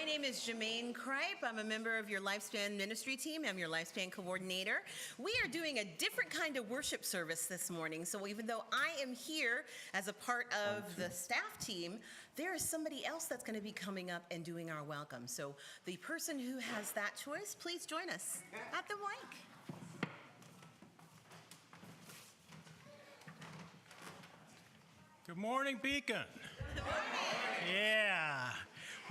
name is Jermaine Kripe. I'm a member of your Lifespan Ministry team. I'm your Lifespan coordinator. We are doing a different kind of worship service this morning. So even though I am here as a part of the staff team, there is somebody else that's going to be coming up and doing our welcome. So the person who has that choice, please join us at the mic. Good morning, Beacon. Good morning. Yeah.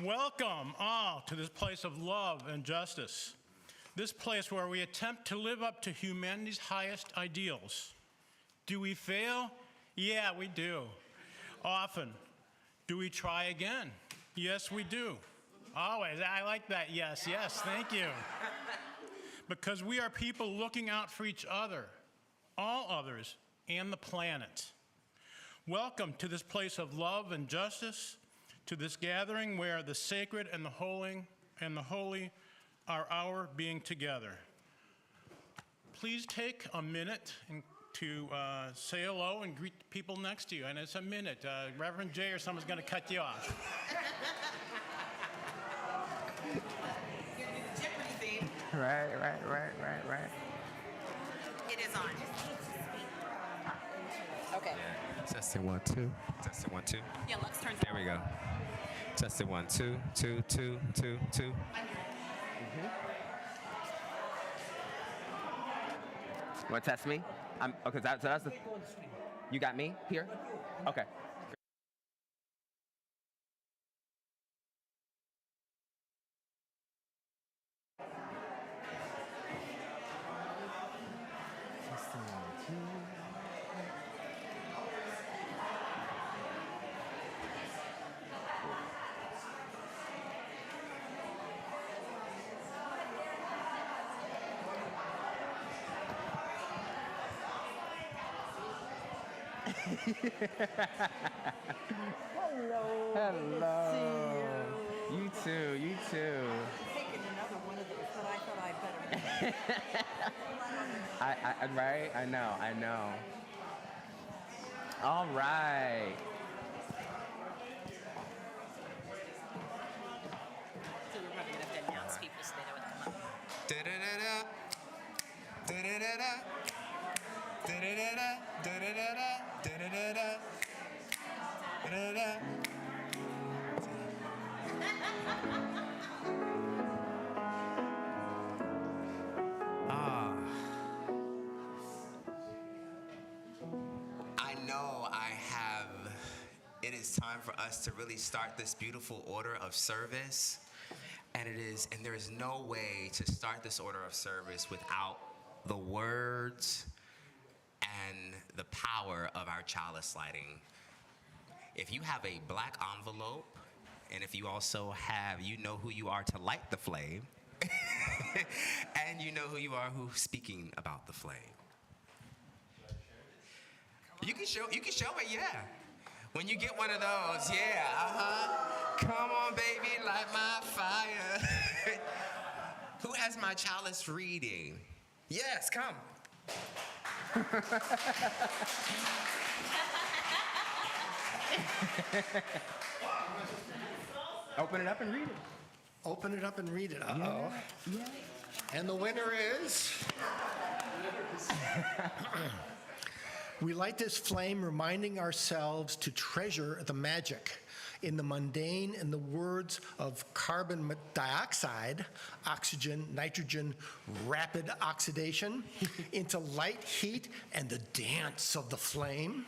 Welcome all to this place of love and justice. This place where we attempt to live up to humanity's highest ideals. Do we fail? Yeah, we do. Often. Do we try again? Yes, we do. Always. I like that. Yes, thank you. Because we are people looking out for each other, all others, and the planet. Welcome to this place of love and justice, to this gathering where the sacred and the holy are our being together. Please take a minute to say hello and greet the people next to you. And it's a minute. Reverend Jay or someone's going to cut you off. You're going to do the Jeopardy theme. Right. It is on. Okay. Yeah. Testing 1, 2. Testing 1, 2. Yeah, let's turn. There we go. Testing 1, 2, 2, 2, 2, 2. You want to test me? Okay, so that's the. You got me here? Okay. Hello. You too. Taking another one of those, but I thought I'd better. Right? I know. All right. So we're probably going to have to announce people so they know what to come up. Da-da-da-da. Da-da-da-da. Da-da-da-da. Da-da-da-da. Da-da-da-da. Da-da-da. I know it is time for us to really start this beautiful order of service. And there is no way to start this order of service without the words and the power of our chalice lighting. If you have a black envelope, and if you also have, you know who you are to light the flame, and you know who you are who's speaking about the flame. You can show it, yeah. When you get one of those, yeah, Come on, baby, light my fire. Who has my chalice reading? Yes, come. Open it up and read it. Open it up and read it. Uh-oh. Yeah. And the winner is... We light this flame reminding ourselves to treasure the magic in the mundane, in the words of carbon dioxide, oxygen, nitrogen, rapid oxidation, into light, heat, and the dance of the flame.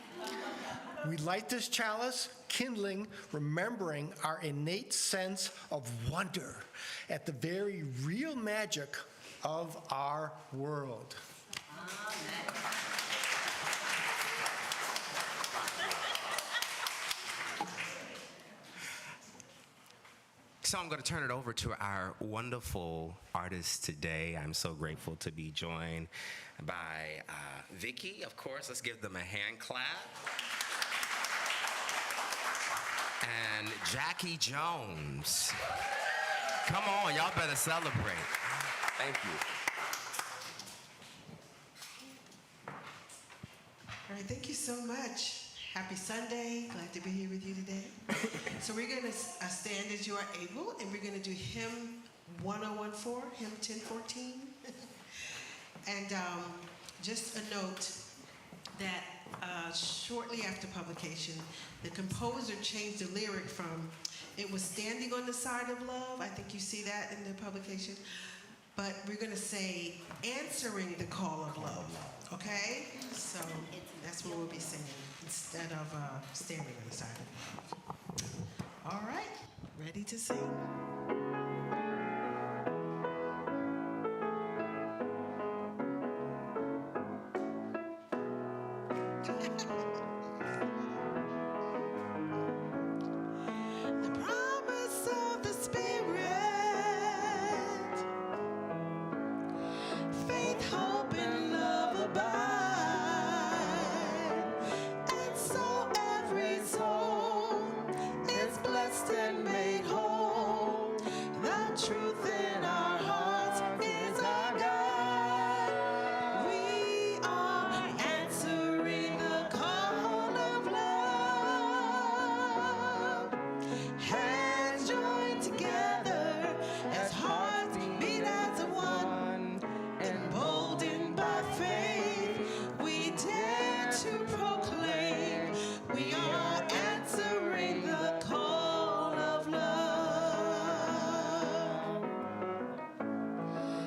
We light this chalice, kindling, remembering our innate sense of wonder at the very real magic of our world. Amen. So I'm going to turn it over to our wonderful artist today. I'm so grateful to be joined by Vicky, of course. Let's give them a hand clap. And Jackie Jones. Come on, y'all better celebrate. Thank you. All right, thank you so much. Happy Sunday. Glad to be here with you today. So we're going to stand as you are able, and we're going to do hymn 1014, hymn 1014. And just a note that shortly after publication, the composer changed the lyric from, it was standing on the side of love. I think you see that in the publication. But we're going to say answering the call of love, okay? So that's what we'll be singing instead of standing on the side of love. All right, ready to sing? The promise of the Spirit, faith, hope, and love abide, and so every soul is blessed and made whole. The truth in our hearts is our guide. We are answering the call of love. Hands joined together as hearts beat as one. Emboldened by faith, we dare to proclaim we are answering the call of love.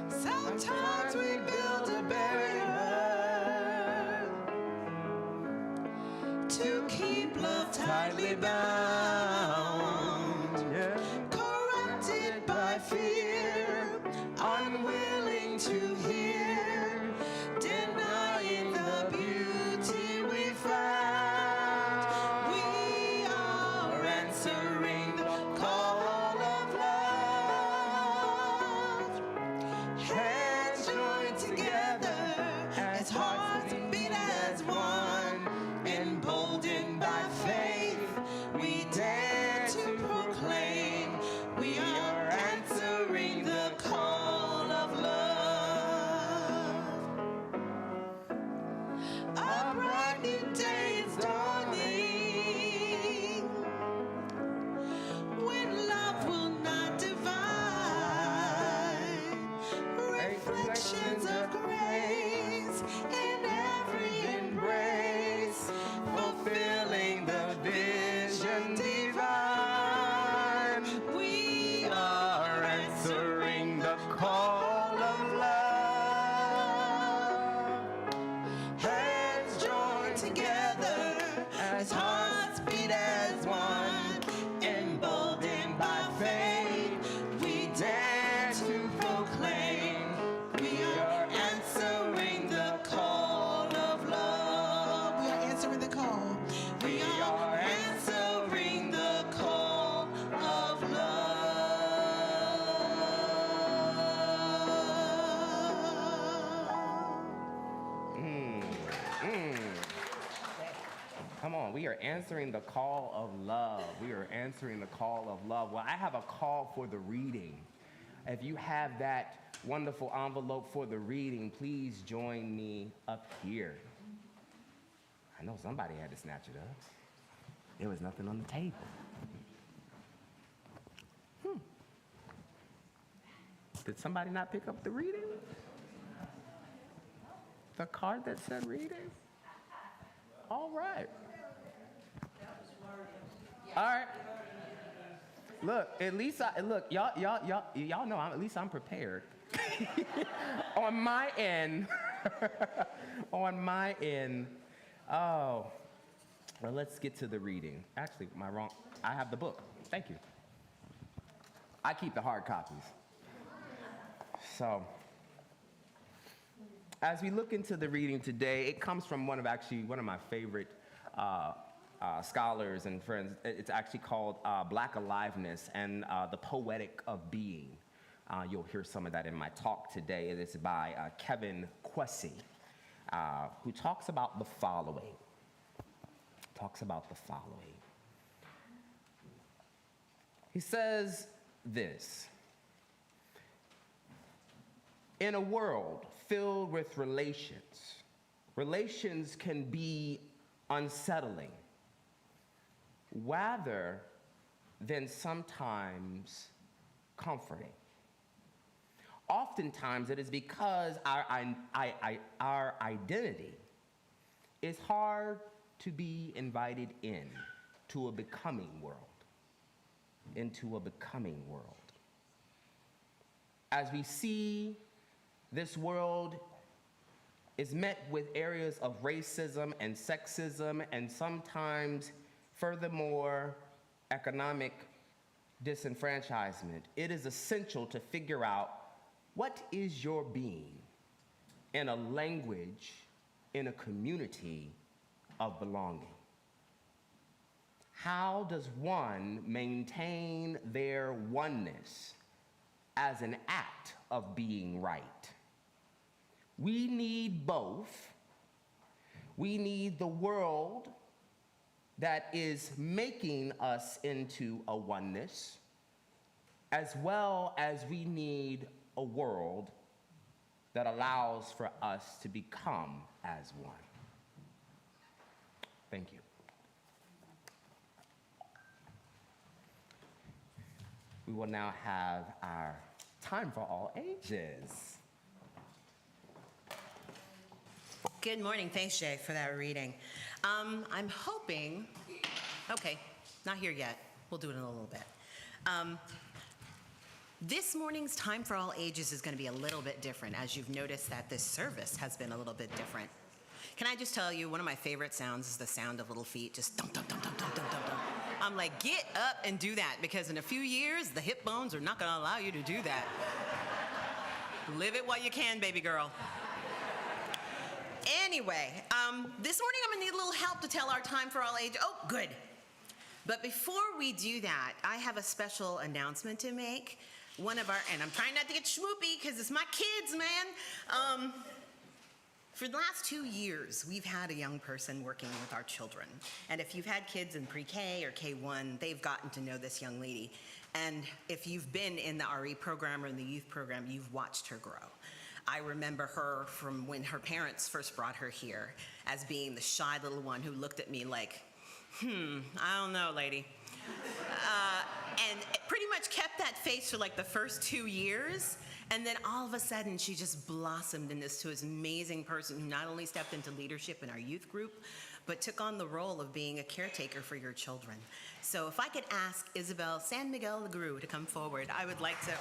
Sometimes we build a barrier to keep love tightly bound, corrupted by fear, unwilling to hear, denying the beauty we found. We are answering the call of love. Hands joined together as hearts beat as one. Emboldened by faith, we dare to proclaim we are answering the call of love. A bright new day is dawning, when love will not divide. Reflections of grace in every embrace, fulfilling the vision divine. We are answering the call of love. Hands joined together as hearts beat as one. Emboldened by faith, we dare to proclaim we are answering the call of love. We are answering the call. We are answering the call of love. Come on, we are answering the call of love. We are answering the call of love. Well, I have a call for the reading. If you have that wonderful envelope for the reading, please join me up here. I know somebody had to snatch it up. There was nothing on the table. Did somebody not pick up the reading? The card that said reading? All right. All right. Look, at least y'all know at least I'm prepared. On my end, oh, well, let's get to the reading. Actually, I have the book. Thank you. I keep the hard copies. So, as we look into the reading today, it comes from one of my favorite scholars and friends. It's actually called Black Aliveness and the Poetic of Being. You'll hear some of that in my talk today. It is by Kevin Kwesi, who talks about the following. He says this: in a world filled with relations can be unsettling. rather than sometimes comforting. Oftentimes, it is because our identity is hard to be invited in to a becoming world, into a becoming world. As we see, this world is met with areas of racism and sexism, and sometimes, furthermore, economic disenfranchisement. It is essential to figure out what is your being in a language, in a community of belonging. How does one maintain their oneness as an act of being right? We need both. We need the world that is making us into a oneness, as well as we need a world that allows for us to become as one. Thank you. We will now have our time for all ages. Good morning. Thanks, Jay, for that reading. I'm hoping, okay, not here yet. We'll do it in a little bit. This morning's Time for All Ages is going to be a little bit different, as you've noticed that this service has been a little bit different. Can I just tell you, one of my favorite sounds is the sound of little feet, just dum, dum, dum, dum, dum, dum, dum, dum. I'm like, get up and do that, because in a few years, the hip bones are not going to allow you to do that. Live it while you can, baby girl. Anyway, this morning I'm gonna need a little help to tell our Time for All Ages. Oh, good. But before we do that, I have a special announcement to make. And I'm trying not to get schmoopy because it's my kids, man. For the last 2 years, we've had a young person working with our children. And if you've had kids in pre-K or K1, they've gotten to know this young lady. And if you've been in the RE program or in the youth program, you've watched her grow. I remember her from when her parents first brought her here as being the shy little one who looked at me like, I don't know, lady. And it pretty much kept that face for like the first 2 years. And then all of a sudden, she just blossomed into this amazing person who not only stepped into leadership in our youth group, but took on the role of being a caretaker for your children. So if I could ask Isabel San Miguel Legru to come forward, I would like to...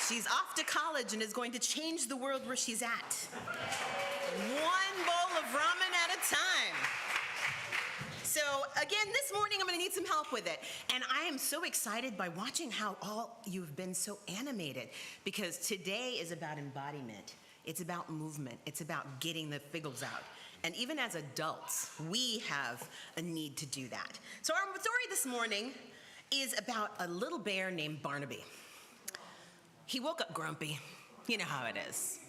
She's off to college and is going to change the world where she's at. One bowl of ramen at a time. So again, this morning I'm going to need some help with it. And I am so excited by watching how all you've been so animated, because today is about embodiment. It's about movement. It's about getting the figgles out. And even as adults, we have a need to do that. So our story this morning is about a little bear named Barnaby. He woke up grumpy. You know how it is.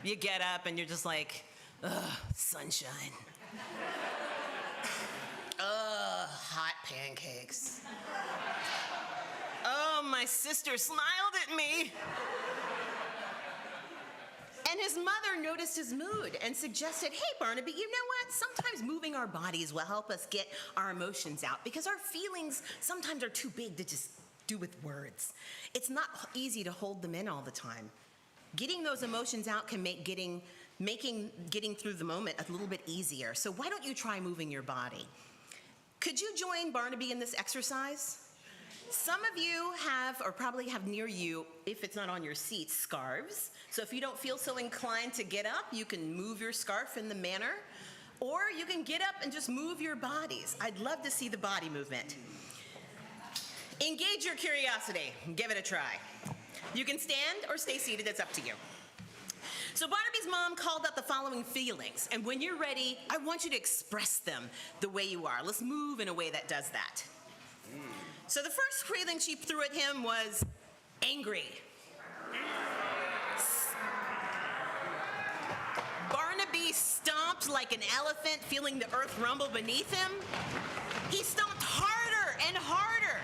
You get up and you're just like, ugh, sunshine. Ugh, hot pancakes. Oh, my sister smiled at me. And his mother noticed his mood and suggested, hey, Barnaby, you know what? Sometimes moving our bodies will help us get our emotions out, because our feelings sometimes are too big to just do with words. It's not easy to hold them in all the time. Getting those emotions out can make getting through the moment a little bit easier. So why don't you try moving your body? Could you join Barnaby in this exercise? Some of you have, or probably have near you, if it's not on your seat, scarves. So if you don't feel so inclined to get up, you can move your scarf in the manner, or you can get up and just move your bodies. I'd love to see the body movement. Engage your curiosity. Give it a try. You can stand or stay seated. It's up to you. So Barnaby's mom called out the following feelings, and when you're ready, I want you to express them the way you are. Let's move in a way that does that. So the first feeling she threw at him was angry. Barnaby stomped like an elephant, feeling the earth rumble beneath him. He stomped harder and harder.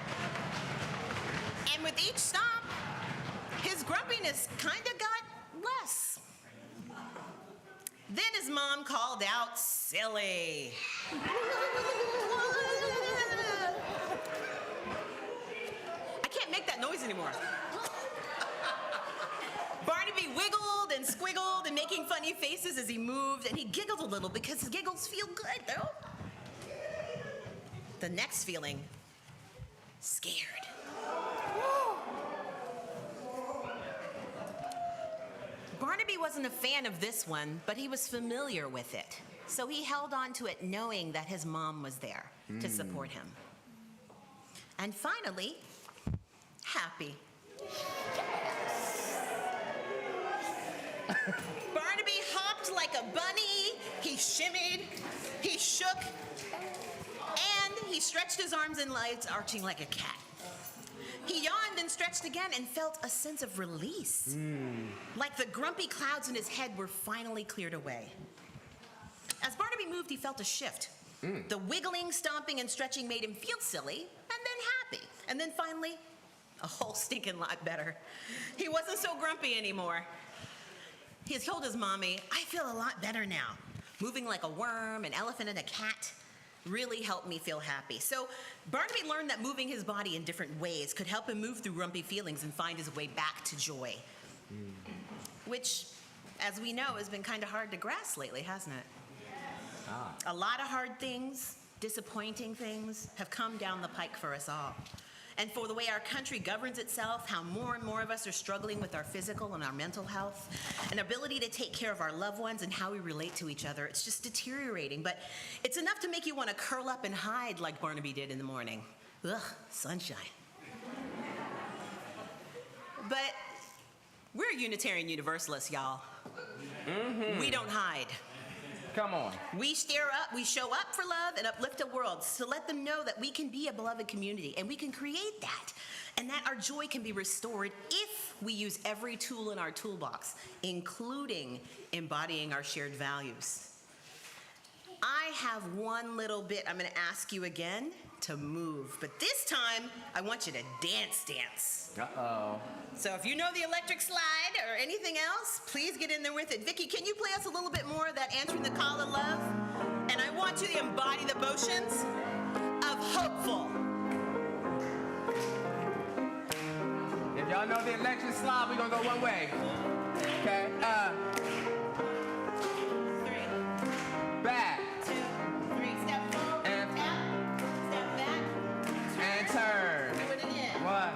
And with each stomp, his grumpiness kind of got less. Then his mom called out, "Silly." I can't make that noise anymore. Barnaby wiggled and squiggled and making funny faces as he moved, and he giggled a little because his giggles feel good, though. The next feeling, scared. Barnaby wasn't a fan of this one, but he was familiar with it. So he held on to it knowing that his mom was there to support him. And finally, happy. Barnaby hopped like a bunny, he shimmied, he shook, and he stretched his arms and legs, arching like a cat. He yawned and stretched again and felt a sense of release. Like the grumpy clouds in his head were finally cleared away. As Barnaby moved, he felt a shift. The wiggling, stomping, and stretching made him feel silly, and then happy. And then finally, a whole stinking lot better. He wasn't so grumpy anymore. He told his mommy, "I feel a lot better now. Moving like a worm, an elephant, and a cat really helped me feel happy." So Barnaby learned that moving his body in different ways could help him move through grumpy feelings and find his way back to joy. Which, as we know, has been kind of hard to grasp lately, hasn't it? A lot of hard things, disappointing things have come down the pike for us all. And for the way our country governs itself, how more and more of us are struggling with our physical and our mental health, an ability to take care of our loved ones, and how we relate to each other. It's just deteriorating, but it's enough to make you want to curl up and hide like Barnaby did in the morning. Ugh, sunshine. But we're Unitarian Universalists, y'all. We don't hide. Come on. We show up for love and uplift a world to let them know that we can be a beloved community and we can create that, and that our joy can be restored if we use every tool in our toolbox, including embodying our shared values. I have one little bit I'm going to ask you again to move, but this time I want you to dance. Uh-oh. So if you know the electric slide or anything else, please get in there with it. Vicki, can you play us a little bit more of that Answering the Call of Love? And I want you to embody the motions of hopeful. If y'all know the electric slide, we're gonna go one way. Okay, 3, back 2, 3, step forward, And- tap, step back, and turn. do it again. One.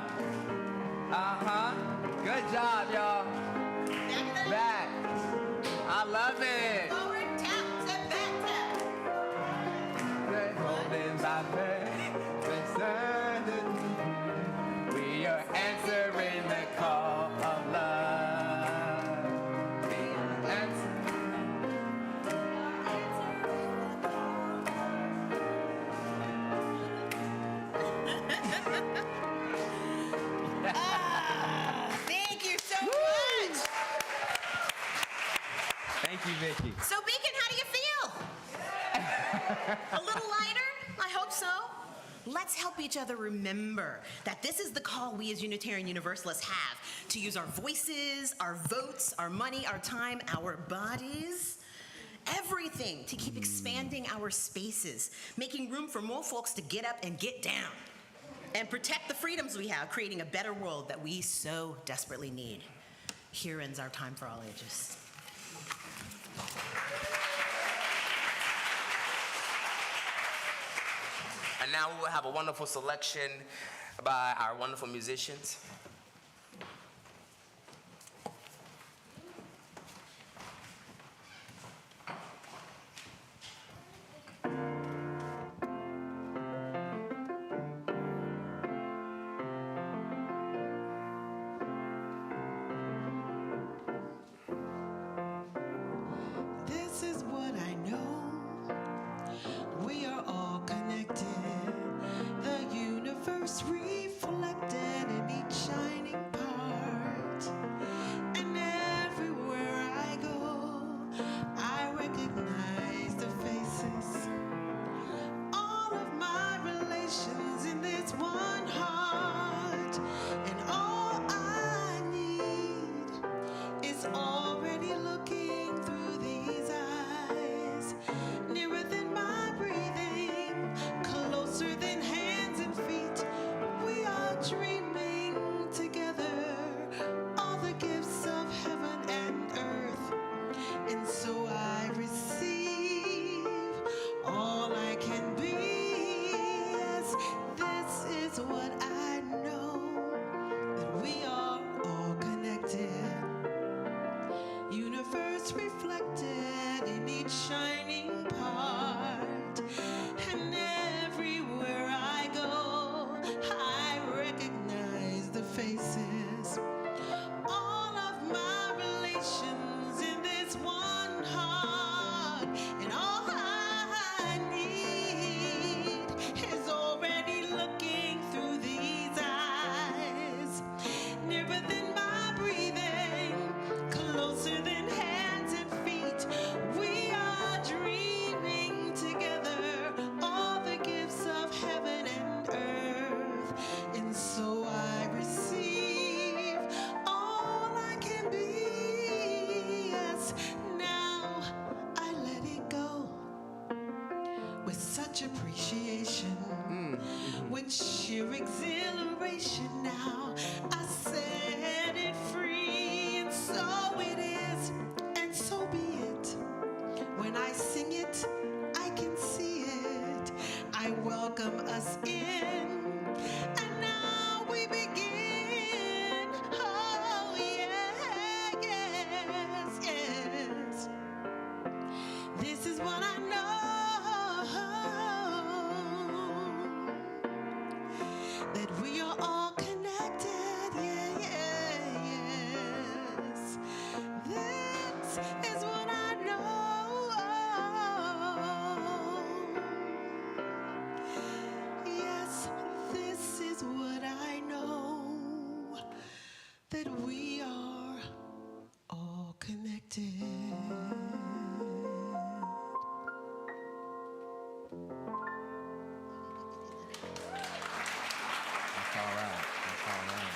Good job, y'all. Back it up. Back. I love it. Forward, tap, step back, tap. Holding by faith, we are answering the call of love. We are Thank you so much. Thank you, Vicki. So, Beacon, how do you feel? A little lighter? I hope so. Let's help each other remember that this is the call we as Unitarian Universalists have to use our voices, our votes, our money, our time, our bodies, everything to keep expanding our spaces, making room for more folks to get up and get down and protect the freedoms we have, creating a better world that we so desperately need. Here ends our time for all ages. And now we will have a wonderful selection by our wonderful musicians. This is what I know. We are all connected. The universe reflected in each shining part. And everywhere I go, I recognize with such appreciation. With sheer exhilaration now, I set it free, and so it is, and so be it. When I sing it, I can see it. I welcome us in, and now we begin. Oh, yeah, yes, yes. This is what I know, that we are all connected, yeah, yeah, yes. This is what I know, yes, this is what I know, that we are all connected. That's all right. That's all right.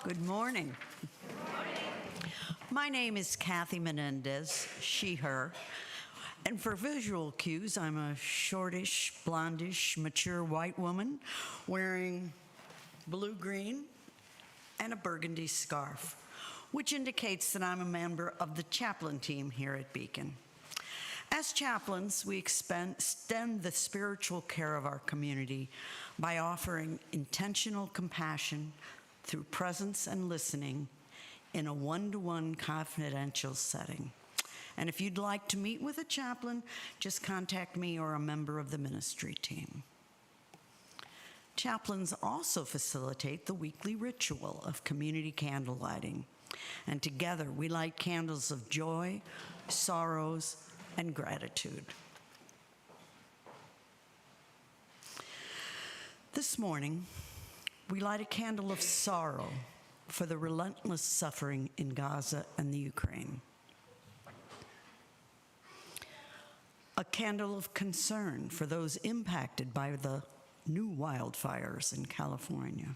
Good morning. My name is Kathy Menendez, she, her. And for visual cues, I'm a shortish, blondish, mature white woman wearing blue-green and a burgundy scarf, which indicates that I'm a member of the chaplain team here at Beacon. As chaplains, we extend the spiritual care of our community by offering intentional compassion through presence and listening in a one-to-one confidential setting. And if you'd like to meet with a chaplain, just contact me or a member of the ministry team. Chaplains also facilitate the weekly ritual of community candle lighting. And together we light candles of joy, sorrows, and gratitude. This morning, we light a candle of sorrow for the relentless suffering in Gaza and the Ukraine. A candle of concern for those impacted by the new wildfires in California.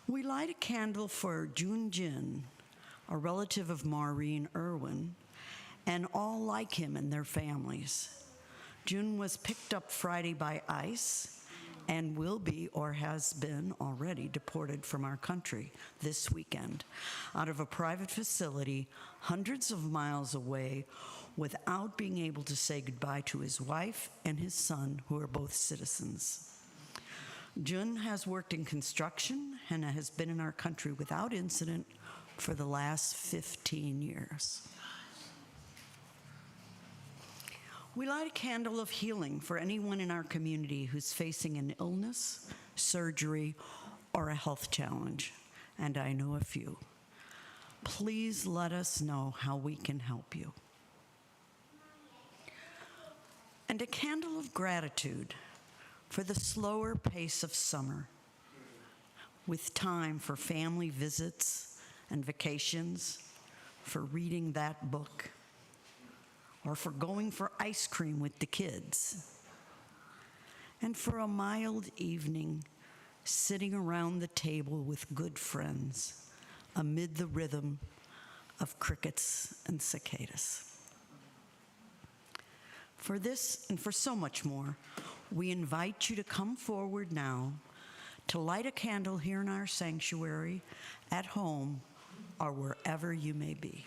We light a candle for Jun Jin, a relative of Maureen Irwin, and all like him and their families. Jun was picked up Friday by ICE and will be or has been already deported from our country this weekend out of a private facility hundreds of miles away without being able to say goodbye to his wife and his son, who are both citizens. Jun has worked in construction and has been in our country without incident for the last 15 years. We light a candle of healing for anyone in our community who's facing an illness, surgery, or a health challenge, and I know a few. Please let us know how we can help you. And a candle of gratitude for the slower pace of summer, with time for family visits and vacations, for reading that book, or for going for ice cream with the kids, and for a mild evening sitting around the table with good friends amid the rhythm of crickets and cicadas. For this and for so much more, we invite you to come forward now to light a candle here in our sanctuary, at home, or wherever you may be.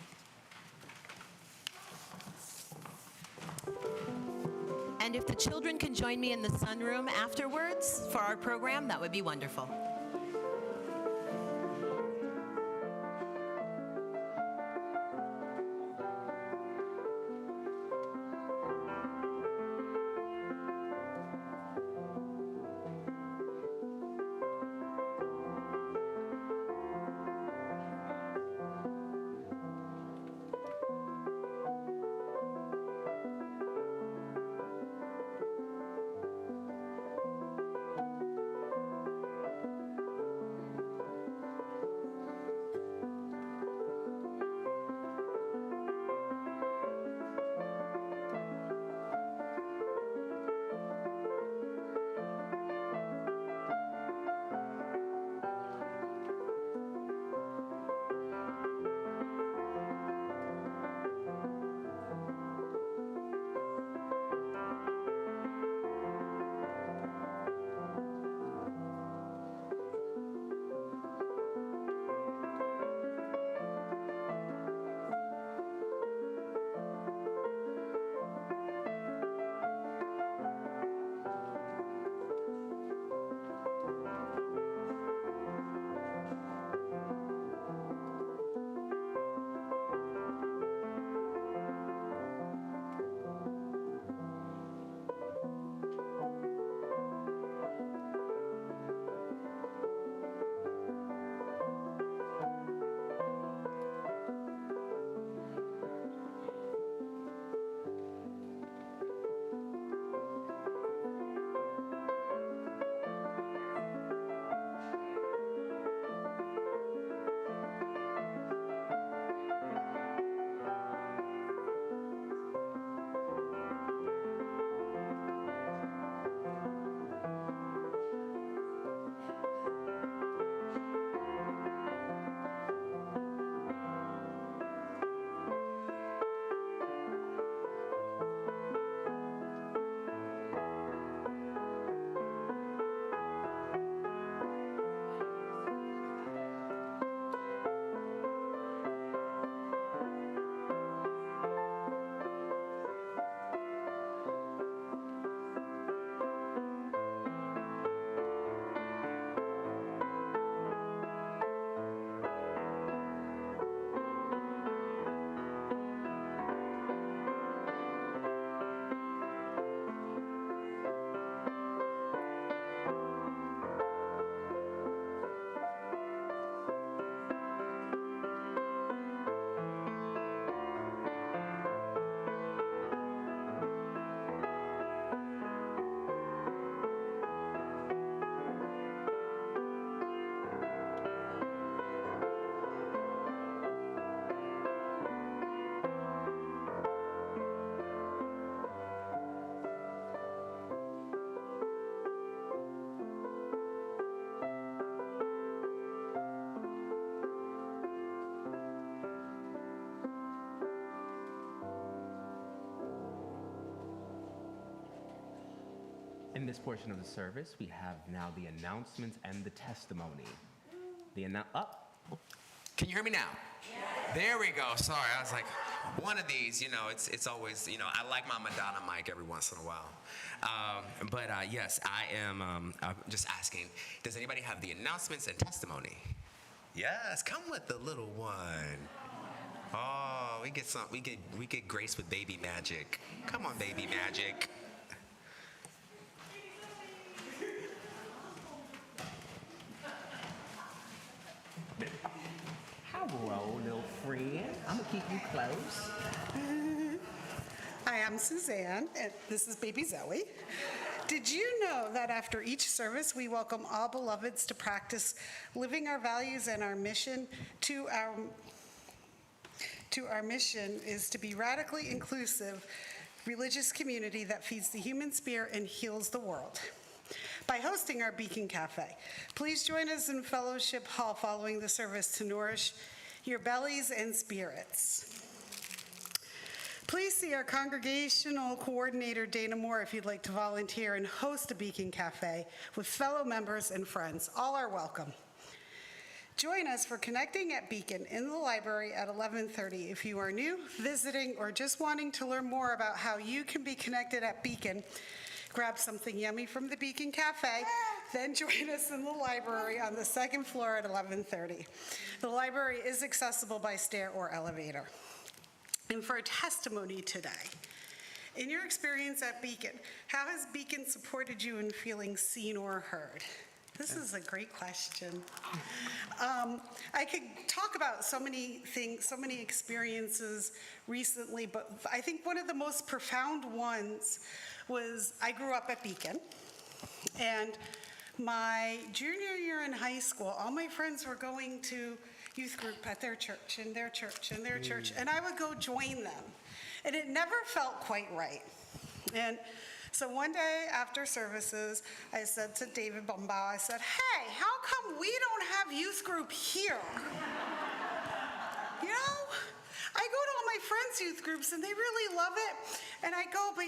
And if the children can join me in the sunroom afterwards for our program, that would be wonderful. In this portion of the service, we have now the announcements and the testimony. Can you hear me now? There we go. Sorry, I was like, one of these, it's always, I like my Madonna mic every once in a while. Yes, I'm just asking, does anybody have the announcements and testimony? Yes, come with the little one. Oh, we get graced with baby magic. Come on, baby magic. Hello, little friend. I'm gonna keep you close. Hi, I'm Suzanne, and this is baby Zoe. Did you know that after each service, we welcome all beloveds to practice living our values and our mission our mission is to be radically inclusive religious community that feeds the human spirit and heals the world. By hosting our Beacon Cafe, please join us in Fellowship Hall following the service to nourish your bellies and spirits. Please see our congregational coordinator, Dana Moore, if you'd like to volunteer and host a Beacon Cafe with fellow members and friends. All are welcome. Join us for Connecting at Beacon in the library at 11:30. If you are new, visiting, or just wanting to learn more about how you can be connected at Beacon, grab something yummy from the Beacon Cafe, then join us in the library on the second floor at 11:30. The library is accessible by stair or elevator. And for a testimony today, in your experience at Beacon, how has Beacon supported you in feeling seen or heard? This is a great question. I could talk about so many things, so many experiences recently, but I think one of the most profound ones was I grew up at Beacon, and my junior year in high school, all my friends were going to youth group at their church, and their church, and their church, and I would go join them. And it never felt quite right. And so one day after services, I said to David Bumbao, I said, hey, how come we don't have youth group here? You know? I go to all my friends' youth groups and they really love it. And I go, but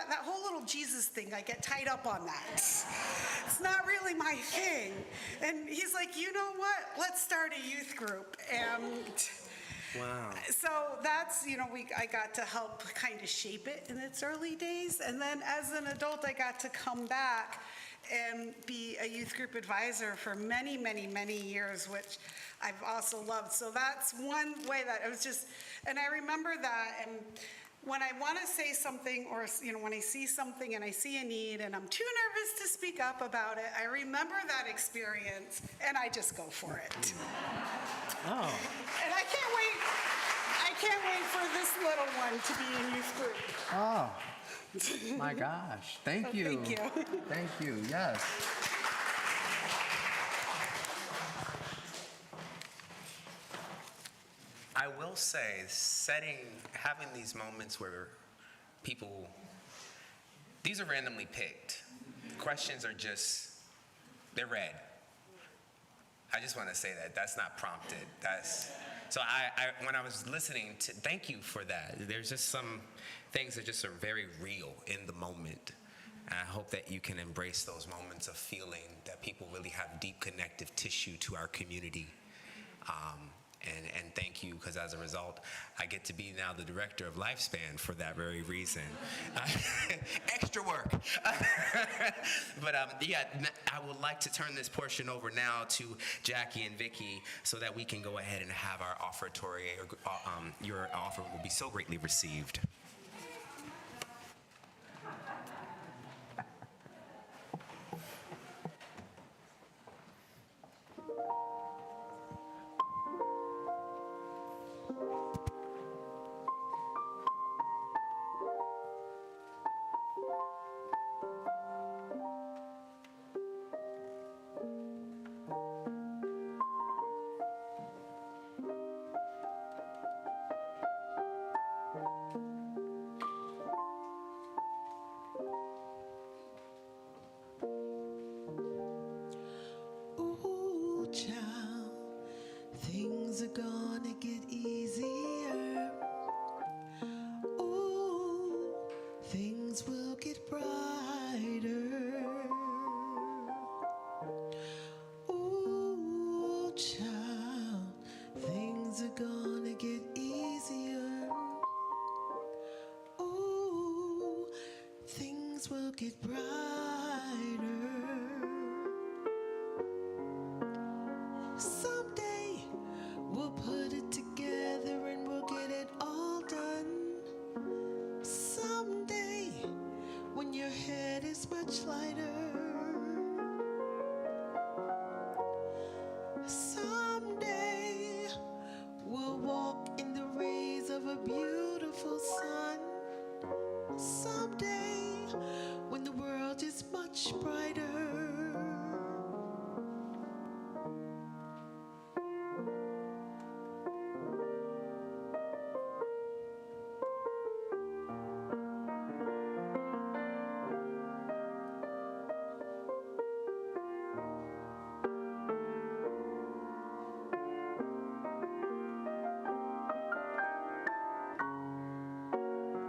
that whole little Jesus thing, I get tied up on that. It's not really my thing. And he's like, you know what? Let's start a youth group. And Wow. so that's, I got to help kind of shape it in its early days. And then as an adult, I got to come back and be a youth group advisor for many, many, many years, which I've also loved. So that's one way that it was just, and I remember that, and when I want to say something, or when I see something and I see a need and I'm too nervous to speak up about it, I remember that experience and I just go for it. Oh. And I can't wait for this little one to be in youth group. Oh, my gosh. Thank you. Thank you. Thank you, yes. I will say, having these moments where these are randomly picked. Questions are they're read. I just want to say that's not prompted. So when I was listening thank you for that. There's just some things that just are very real in the moment. And I hope that you can embrace those moments of feeling that people really have deep connective tissue to our community. And thank you, because as a result, I get to be now the director of Lifespan for that very reason. Extra work. But I would like to turn this portion over now to Jackie and Vicky so that we can go ahead and have our offertory. Your offer will be so greatly received. things will get brighter. Someday we'll put it together and we'll get it all done. Someday when your head is much lighter. Someday we'll walk in the rays of a beautiful sun. Someday when the world is much brighter.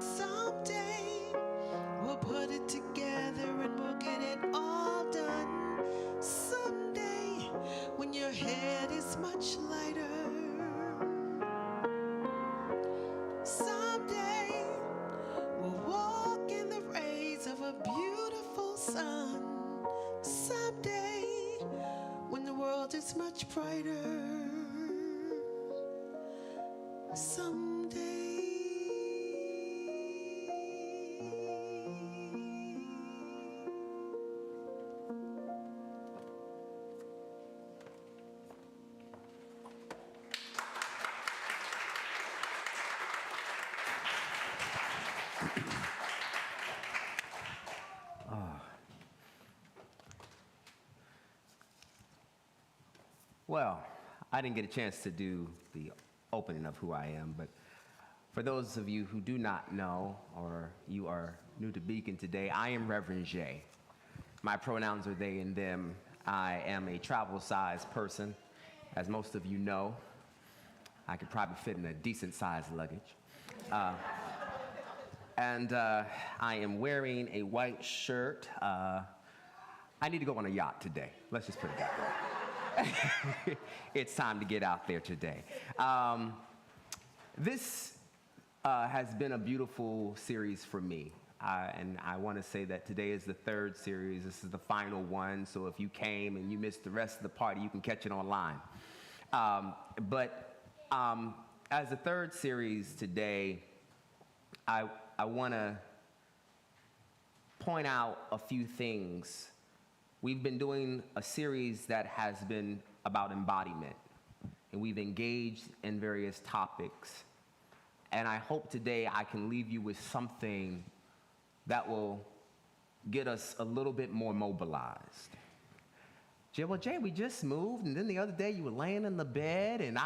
Someday we'll put it together and we'll get it all done. Someday when your head is much lighter. Someday we'll walk in the rays of a beautiful sun. Someday when the world is much brighter. Someday. Well, I didn't get a chance to do the opening of who I am, but for those of you who do not know, or you are new to Beacon today, I am Reverend J. My pronouns are they and them. I am a travel-sized person. As most of you know, I could probably fit in a decent-sized luggage. And I am wearing a white shirt. I need to go on a yacht today. Let's just put it that way. It's time to get out there today. This has been a beautiful series for me. And I want to say that today is the third series. This is the final one. So if you came and you missed the rest of the party, you can catch it online. But as the third series today, I want to point out a few things. We've been doing a series that has been about embodiment, and we've engaged in various topics. And I hope today I can leave you with something that will get us a little bit more mobilized. Jay, we just moved, and then the other day you were laying in the bed, and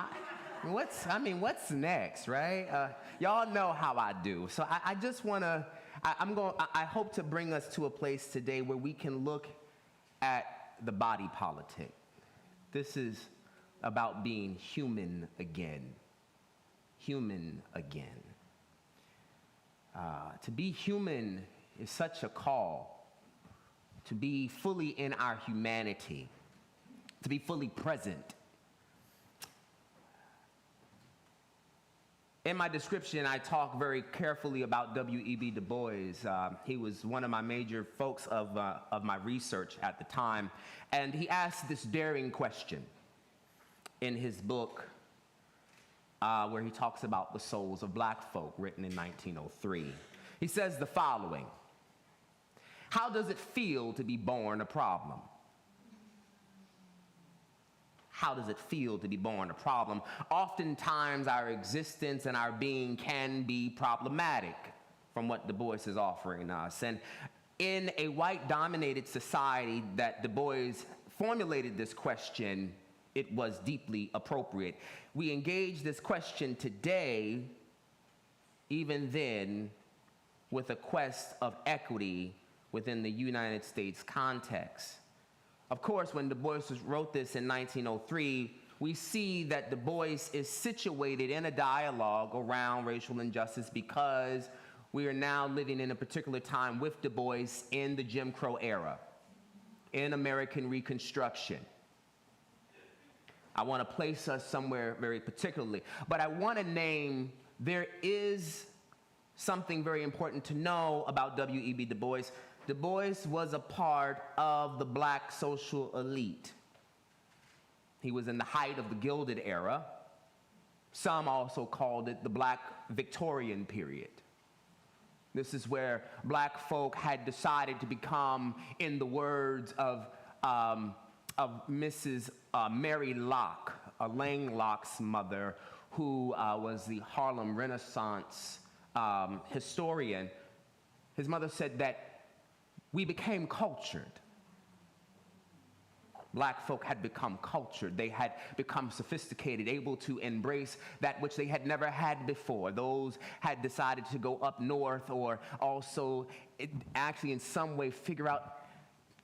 what's next, right? Y'all know how I do. So I just want to, I hope to bring us to a place today where we can look at the body politic. This is about being human again. Human again. To be human is such a call. To be fully in our humanity. To be fully present. In my description, I talk very carefully about W.E.B. DuBois. He was one of my major folks of my research at the time. And he asked this daring question in his book where he talks about the souls of black folk, written in 1903. He says the following: how does it feel to be born a problem? How does it feel to be born a problem? Oftentimes, our existence and our being can be problematic, from what DuBois is offering us. And in a white-dominated society that DuBois formulated this question, it was deeply appropriate. We engage this question today, even then, with a quest of equity within the United States context. Of course, when DuBois wrote this in 1903, we see that DuBois is situated in a dialogue around racial injustice because we are now living in a particular time with DuBois in the Jim Crow era, in American Reconstruction. I want to place us somewhere very particularly, but I want to name, there is something very important to know about W.E.B. DuBois. Du Bois was a part of the black social elite. He was in the height of the Gilded Era. Some also called it the Black Victorian period. This is where black folk had decided to become, in the words of Mrs. Mary Locke, Lang Locke's mother, who was the Harlem Renaissance historian. His mother said that we became cultured. Black folk had become cultured. They had become sophisticated, able to embrace that which they had never had before. Those had decided to go up north, or also actually in some way figure out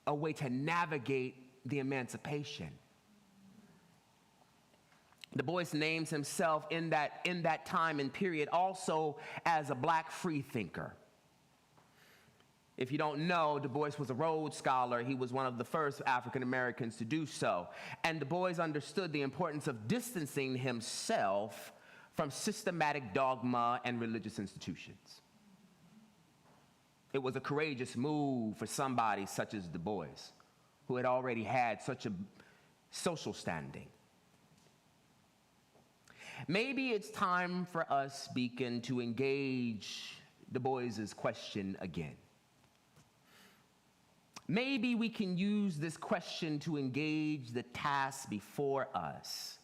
a way to navigate the emancipation. Du Bois names himself in that time and period also as a black free thinker. If you don't know, Du Bois was a Rhodes Scholar. He was one of the first African Americans to do so. And Du Bois understood the importance of distancing himself from systematic dogma and religious institutions. It was a courageous move for somebody such as Du Bois, who had already had such a social standing. Maybe it's time for us, Beacon, to engage Du Bois's question again. Maybe we can use this question to engage the task before us.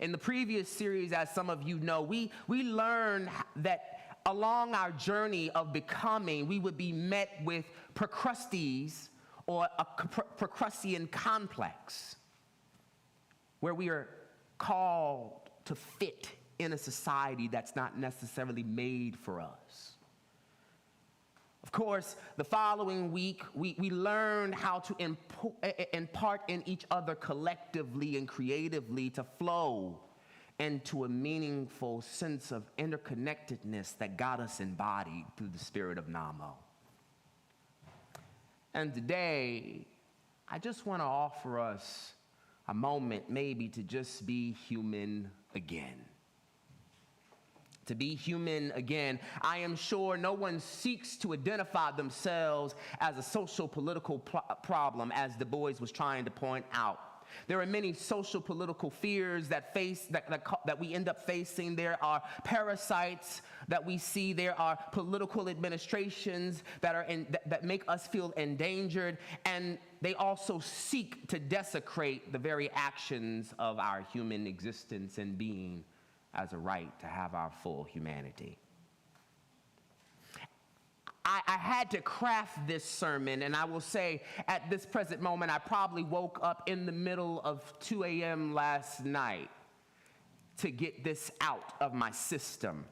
In the previous series, as some of you know, we learned that along our journey of becoming, we would be met with Procrustes, or a Procrustean complex, where we are called to fit in a society that's not necessarily made for us. Of course, the following week, we learned how to impart in each other collectively and creatively to flow into a meaningful sense of interconnectedness that got us embodied through the spirit of Namo. And today, I just want to offer us a moment maybe to just be human again. To be human again. I am sure no one seeks to identify themselves as a social political problem, as Du Bois was trying to point out. There are many social political fears that we end up facing. There are parasites that we see. There are political administrations that make us feel endangered, and they also seek to desecrate the very actions of our human existence and being as a right to have our full humanity. I had to craft this sermon, and I will say at this present moment, I probably woke up in the middle of 2 a.m. last night to get this out of my system.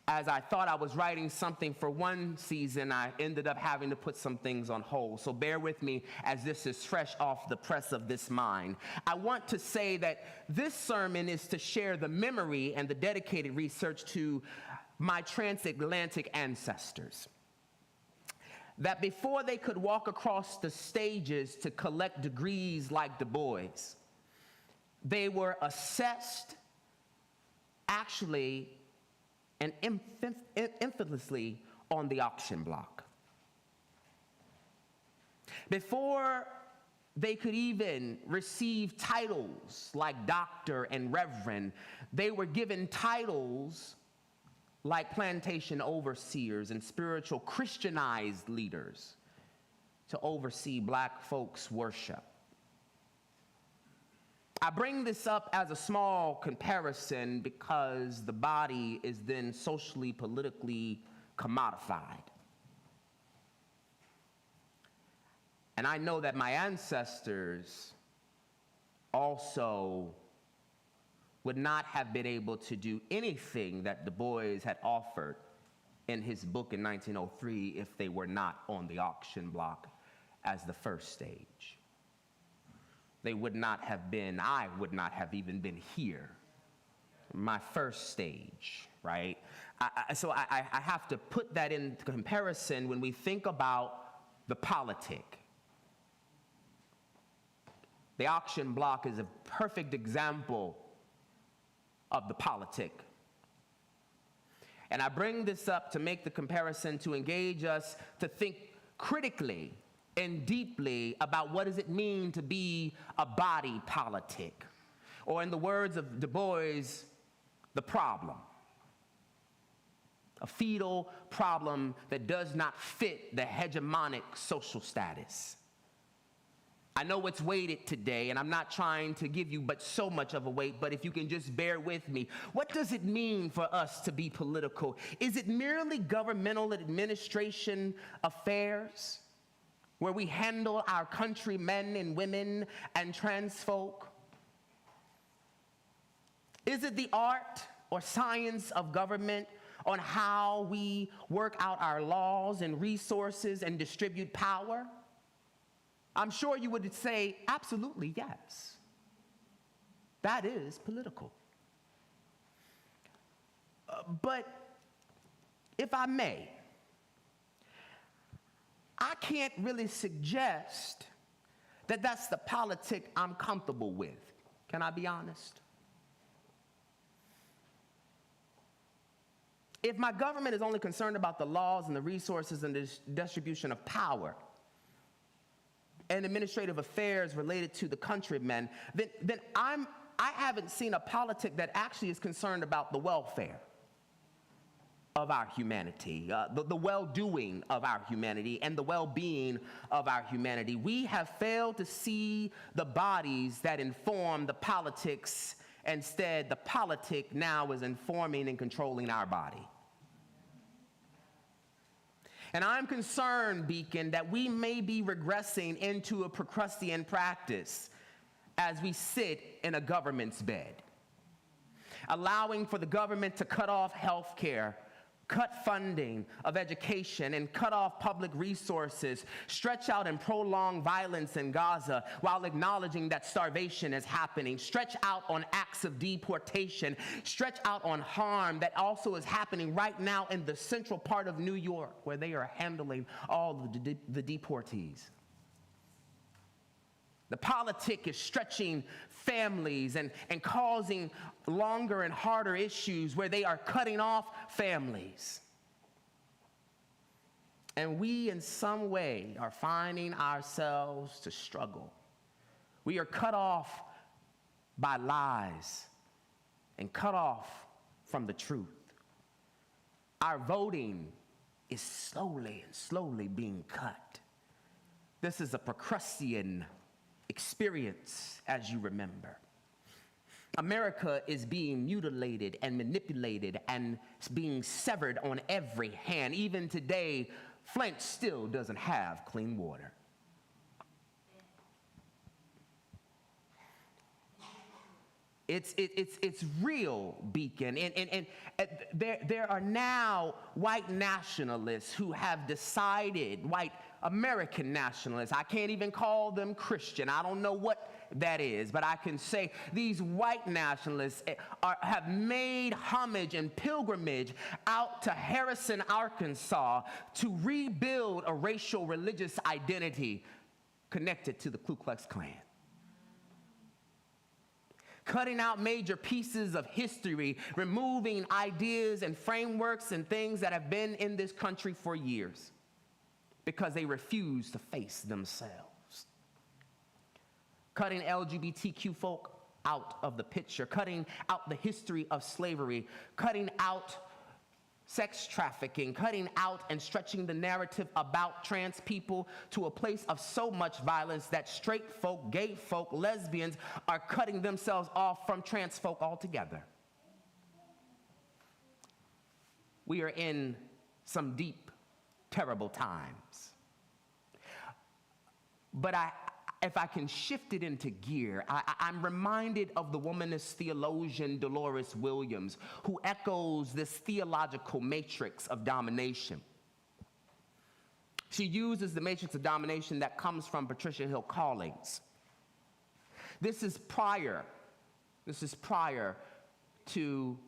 As I thought I was writing something for one season, I ended up having to put some things on hold. So bear with me as this is fresh off the press of this mind. I want to say that this sermon is to share the memory and the dedicated research to my transatlantic ancestors. That before they could walk across the stages to collect degrees like Du Bois, they were assessed actually and infamously on the auction block. Before they could even receive titles like doctor and reverend, they were given titles like plantation overseers and spiritual Christianized leaders to oversee black folks' worship. I bring this up as a small comparison because the body is then socially, politically commodified. And I know that my ancestors also would not have been able to do anything that Du Bois had offered in his book in 1903 if they were not on the auction block as the first stage. They would not have been, I would not have even been here, my first stage, right? So I have to put that in comparison when we think about the politic. The auction block is a perfect example of the politic. And I bring this up to make the comparison to engage us to think critically and deeply about what does it mean to be a body politic, or in the words of DuBois, the problem. A fetal problem that does not fit the hegemonic social status. I know it's weighted today, and I'm not trying to give you but so much of a weight, but if you can just bear with me. What does it mean for us to be political? Is it merely governmental administration affairs where we handle our countrymen and women and trans folk? Is it the art or science of government on how we work out our laws and resources and distribute power? I'm sure you would say, absolutely, yes. That is political. But if I may, I can't really suggest that that's the politic I'm comfortable with. Can I be honest? If my government is only concerned about the laws and the resources and the distribution of power and administrative affairs related to the countrymen, then I haven't seen a politic that actually is concerned about the welfare of our humanity, the well-doing of our humanity, and the well-being of our humanity. We have failed to see the bodies that inform the politics. Instead, the politic now is informing and controlling our body. And I'm concerned, Beacon, that we may be regressing into a Procrustean practice as we sit in a government's bed, allowing for the government to cut off health care, cut funding of education, and cut off public resources, stretch out and prolong violence in Gaza while acknowledging that starvation is happening, stretch out on acts of deportation, stretch out on harm that also is happening right now in the central part of New York where they are handling all of the deportees. The politic is stretching families and causing longer and harder issues where they are cutting off families. And we, in some way, are finding ourselves to struggle. We are cut off by lies and cut off from the truth. Our voting is slowly being cut. This is a Procrustean experience, as you remember. America is being mutilated and manipulated and being severed on every hand. Even today, Flint still doesn't have clean water. It's real, Beacon. And there are now white nationalists who have decided, white American nationalists, I can't even call them Christian. I don't know what that is, but I can say these white nationalists have made homage and pilgrimage out to Harrison, Arkansas to rebuild a racial religious identity connected to the Ku Klux Klan. Cutting out major pieces of history, removing ideas and frameworks and things that have been in this country for years because they refuse to face themselves. Cutting LGBTQ folk out of the picture, cutting out the history of slavery, cutting out sex trafficking, cutting out and stretching the narrative about trans people to a place of so much violence that straight folk, gay folk, lesbians are cutting themselves off from trans folk altogether. We are in some deep, terrible times. But if I can shift it into gear, I'm reminded of the womanist theologian Dolores Williams, who echoes this theological matrix of domination. She uses the matrix of domination that comes from Patricia Hill Collins. This is prior to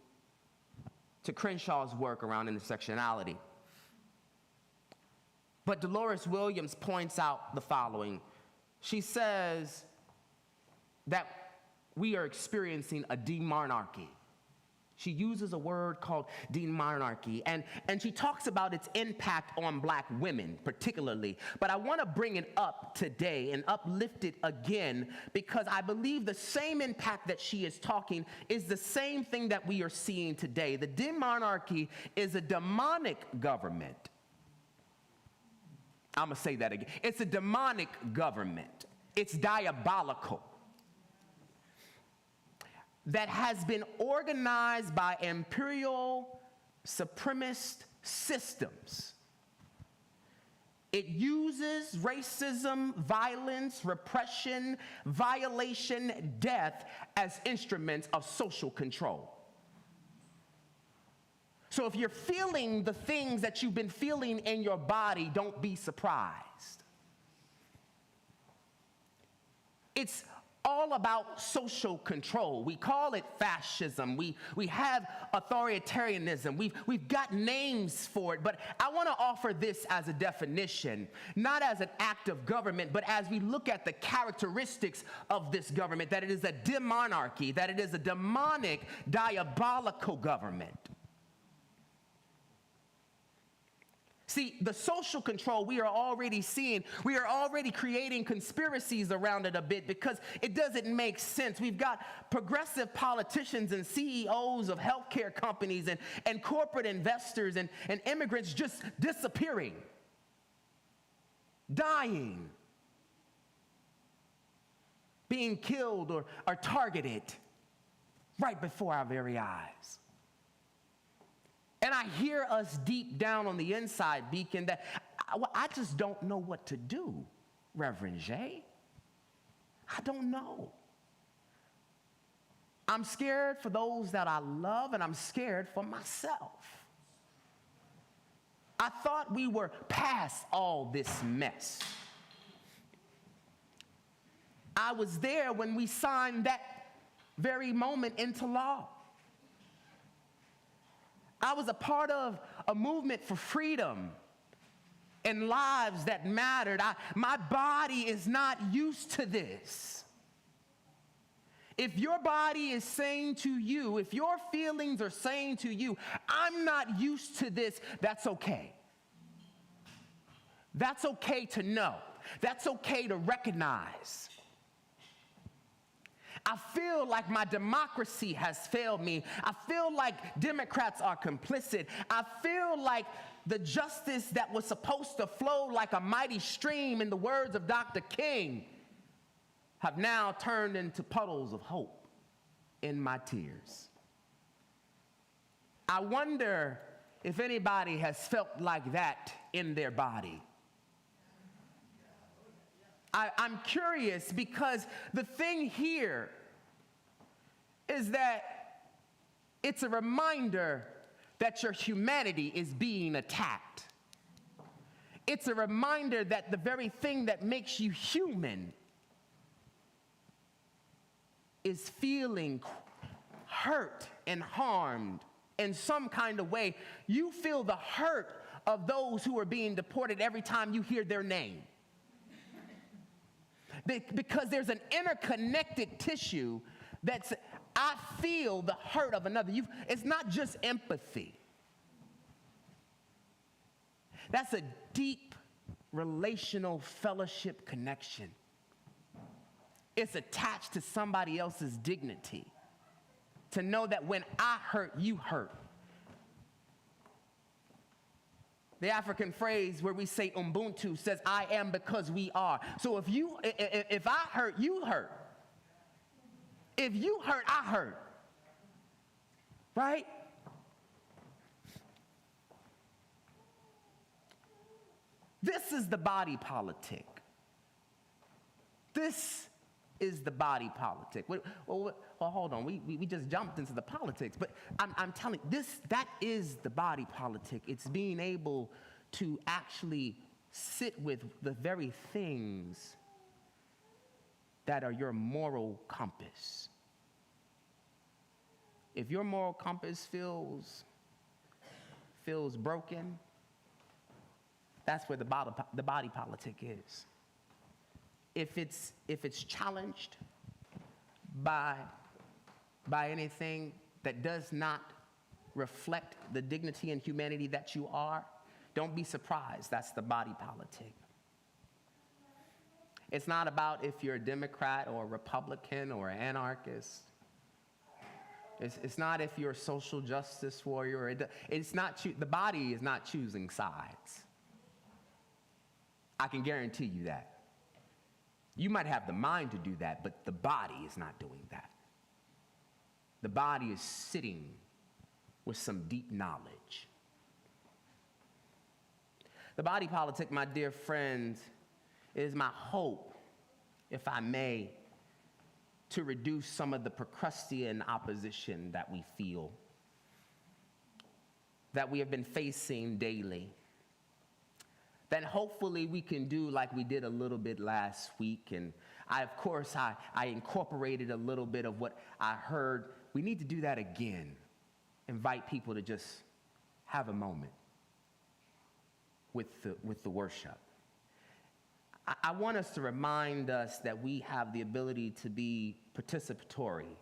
Crenshaw's work around intersectionality. But Dolores Williams points out the following. She says that we are experiencing a demonarchy. She uses a word called demonarchy, and she talks about its impact on black women particularly. But I want to bring it up today and uplift it again because I believe the same impact that she is talking is the same thing that we are seeing today. The demonarchy is a demonic government. I'm going to say that again. It's a demonic government. It's diabolical. That has been organized by imperial supremacist systems. It uses racism, violence, repression, violation, death as instruments of social control. So if you're feeling the things that you've been feeling in your body, don't be surprised. It's all about social control. We call it fascism. We have authoritarianism. We've got names for it, but I want to offer this as a definition, not as an act of government, but as we look at the characteristics of this government, that it is a demonarchy, that it is a demonic, diabolical government. See, the social control we are already seeing, we are already creating conspiracies around it a bit because it doesn't make sense. We've got progressive politicians and CEOs of healthcare companies and corporate investors and immigrants just disappearing, dying, being killed or targeted right before our very eyes. And I hear us deep down on the inside, Beacon, that I just don't know what to do, Reverend Jay. I don't know. I'm scared for those that I love, and I'm scared for myself. I thought we were past all this mess. I was there when we signed that very moment into law. I was a part of a movement for freedom and lives that mattered. My body is not used to this. If your body is saying to you, if your feelings are saying to you, I'm not used to this, that's okay. That's okay to know. That's okay to recognize. I feel like my democracy has failed me. I feel like Democrats are complicit. I feel like the justice that was supposed to flow like a mighty stream, in the words of Dr. King, have now turned into puddles of hope in my tears. I wonder if anybody has felt like that in their body. I'm curious because the thing here is that it's a reminder that your humanity is being attacked. It's a reminder that the very thing that makes you human is feeling hurt and harmed in some kind of way. You feel the hurt of those who are being deported every time you hear their name. Because there's an interconnected tissue that's, I feel the hurt of another. It's not just empathy. That's a deep relational fellowship connection. It's attached to somebody else's dignity. To know that when I hurt, you hurt. The African phrase where we say Ubuntu says, I am because we are. So if I hurt, you hurt. If you hurt, I hurt. Right? This is the body politic. This is the body politic. Well, hold on. We just jumped into the politics, but I'm telling you, that is the body politic. It's being able to actually sit with the very things that are your moral compass. If your moral compass feels broken, that's where the body politic is. If it's challenged by anything, that does not reflect the dignity and humanity that you are, don't be surprised. That's the body politic. It's not about if you're a Democrat or a Republican or an anarchist. It's not if you're a social justice warrior. It's not the body is not choosing sides. I can guarantee you that. You might have the mind to do that, but the body is not doing that. The body is sitting with some deep knowledge. The body politic, my dear friends, is my hope, if I may, to reduce some of the Procrustean opposition that we feel, that we have been facing daily. That hopefully we can do like we did a little bit last week. And I incorporated a little bit of what I heard. We need to do that again. Invite people to just have a moment with the worship. I want us to remind us that we have the ability to be participatory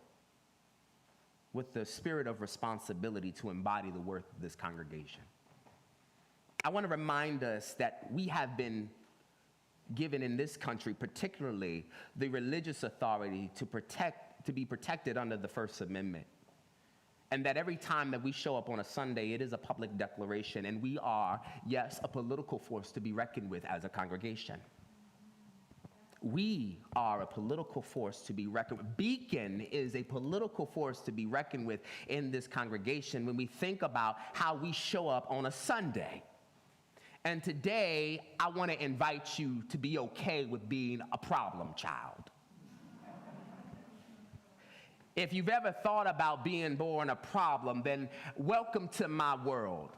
with the spirit of responsibility to embody the worth of this congregation. I want to remind us that we have been given in this country, particularly the religious authority to be protected under the First Amendment. And that every time that we show up on a Sunday, it is a public declaration, and we are, yes, a political force to be reckoned with as a congregation. We are a political force to be reckoned with. Beacon is a political force to be reckoned with in this congregation when we think about how we show up on a Sunday. And today, I want to invite you to be okay with being a problem child. If you've ever thought about being born a problem, then welcome to my world.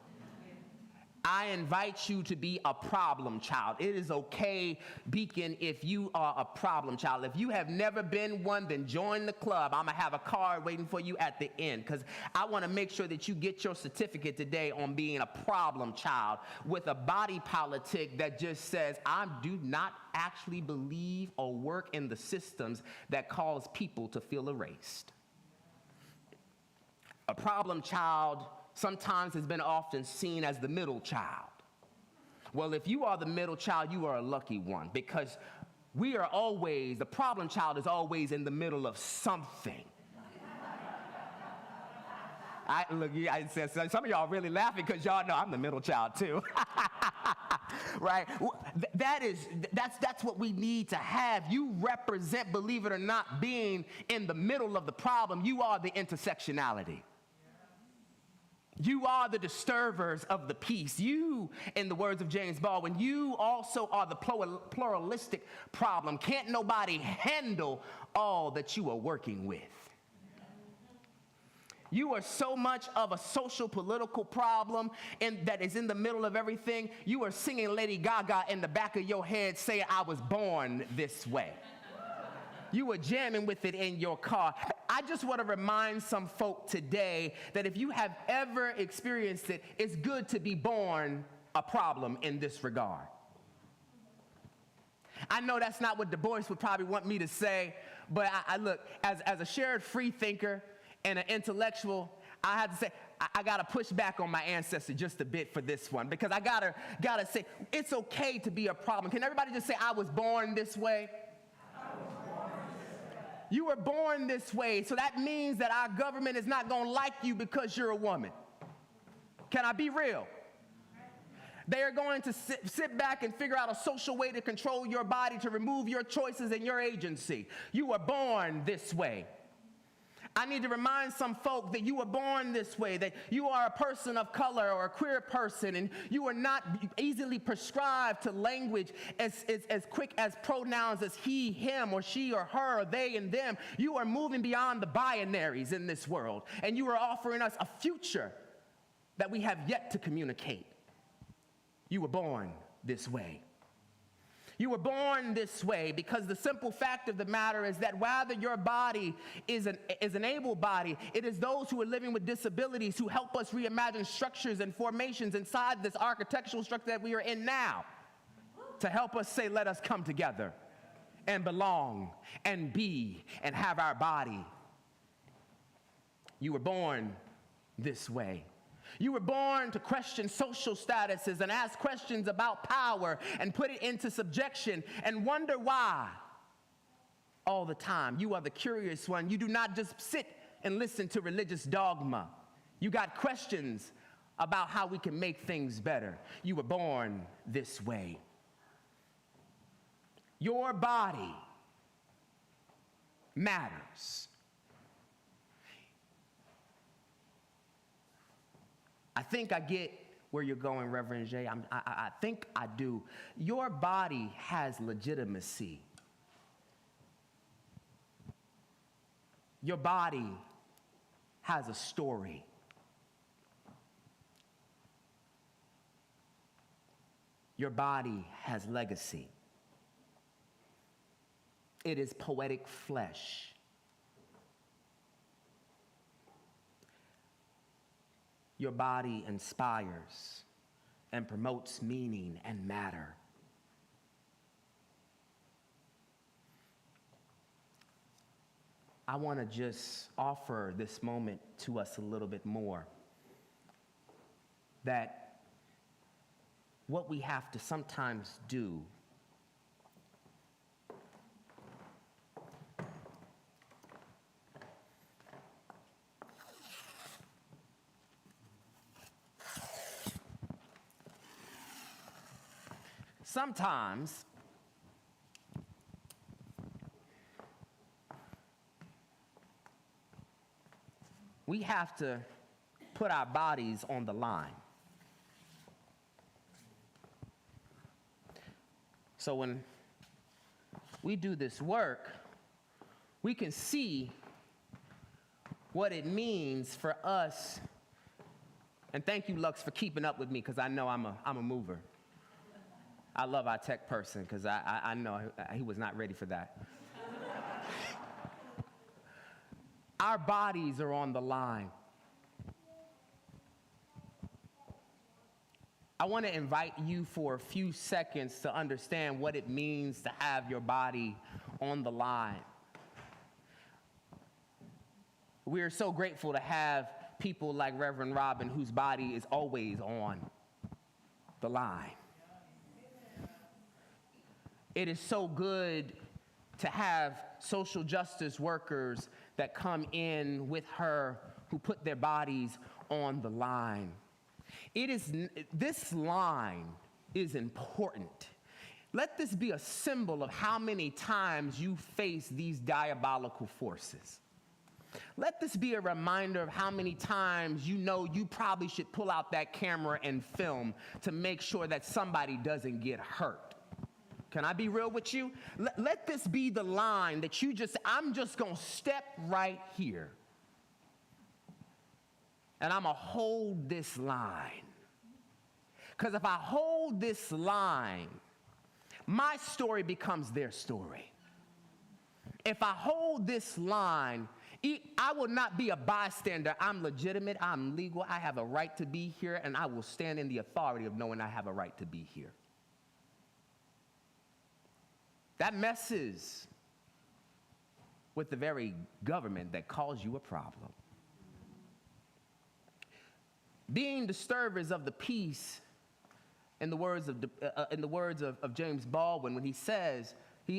I invite you to be a problem child. It is okay, Beacon, if you are a problem child. If you have never been one, then join the club. I'm going to have a card waiting for you at the end because I want to make sure that you get your certificate today on being a problem child with a body politic that just says, I do not actually believe or work in the systems that cause people to feel erased. A problem child sometimes has been often seen as the middle child. Well, if you are the middle child, you are a lucky one because the problem child is always in the middle of something. Some of y'all really laughing because y'all know I'm the middle child too. Right? That's what we need to have. You represent, believe it or not, being in the middle of the problem. You are the intersectionality. You are the disturbers of the peace. You, in the words of James Baldwin, you also are the pluralistic problem. Can't nobody handle all that you are working with. You are so much of a social political problem that is in the middle of everything. You are singing Lady Gaga in the back of your head saying, I was born this way. You were jamming with it in your car. I just want to remind some folk today that if you have ever experienced it, it's good to be born a problem in this regard. I know that's not what DuBois would probably want me to say, but I look, as a shared free thinker and an intellectual, I have to say, I got to push back on my ancestry just a bit for this one because I gotta say, it's okay to be a problem. Can everybody just say, I was born this way? You were born this way, so that means that our government is not going to like you because you're a woman. Can I be real? They are going to sit back and figure out a social way to control your body, to remove your choices and your agency. You were born this way. I need to remind some folk that you were born this way, that you are a person of color or a queer person, and you are not easily prescribed to language as quick as pronouns as he, him, or she, or her, or they, and them. You are moving beyond the binaries in this world, and you are offering us a future that we have yet to communicate. You were born this way. You were born this way because the simple fact of the matter is that while your body is an able body, it is those who are living with disabilities who help us reimagine structures and formations inside this architectural structure that we are in now to help us say, let us come together and belong and be and have our body You were born this way. You were born to question social statuses and ask questions about power and put it into subjection and wonder why all the time. You are the curious one. You do not just sit and listen to religious dogma. You got questions about how we can make things better. You were born this way. Your body matters. I think I get where you're going, Reverend J. I think I do. Your body has legitimacy. Your body has a story. Your body has legacy. It is poetic flesh. Your body inspires and promotes meaning and matter. I want to just offer this moment to us a little bit more. That what we have to sometimes do sometimes we have to put our bodies on the line. So when we do this work, we can see what it means for us. And thank you, Lux, for keeping up with me, because I know I'm a mover. I love our tech person, because I know he was not ready for that. Our bodies are on the line. I want to invite you for a few seconds to understand what it means to have your body on the line. We are so grateful to have people like Reverend Robin, whose body is always on the line. It is so good to have social justice workers that come in with her who put their bodies on the line. This line is important. Let this be a symbol of how many times you face these diabolical forces. Let this be a reminder of how many times you know you probably should pull out that camera and film to make sure that somebody doesn't get hurt. Can I be real with you? Let this be the line that I'm just going to step right here. And I'm going to hold this line. Because if I hold this line, my story becomes their story. If I hold this line, I will not be a bystander. I'm legitimate, I'm legal, I have a right to be here, and I will stand in the authority of knowing I have a right to be here. That messes with the very government that calls you a problem. Being disturbers of the peace, in the words of James Baldwin, when he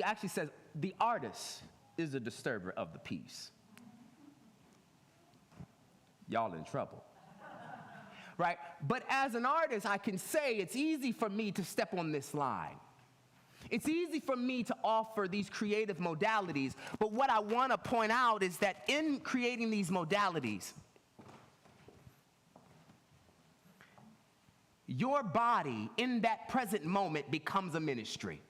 actually says, the artist is a disturber of the peace. Y'all in trouble. Right? But as an artist, I can say it's easy for me to step on this line. It's easy for me to offer these creative modalities, but what I want to point out is that in creating these modalities, your body in that present moment becomes a ministry.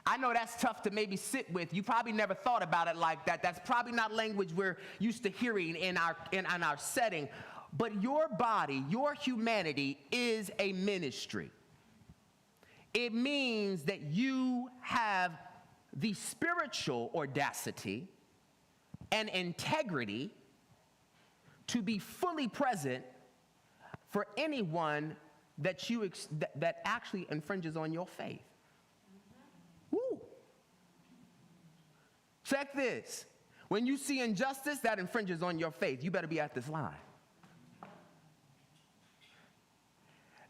I know that's tough to maybe sit with. You probably never thought about it like that. That's probably not language we're used to hearing in our setting. But your body, your humanity is a ministry. It means that you have the spiritual audacity and integrity to be fully present for anyone that that actually infringes on your faith. Woo. Check this. When you see injustice that infringes on your faith, you better be at this line.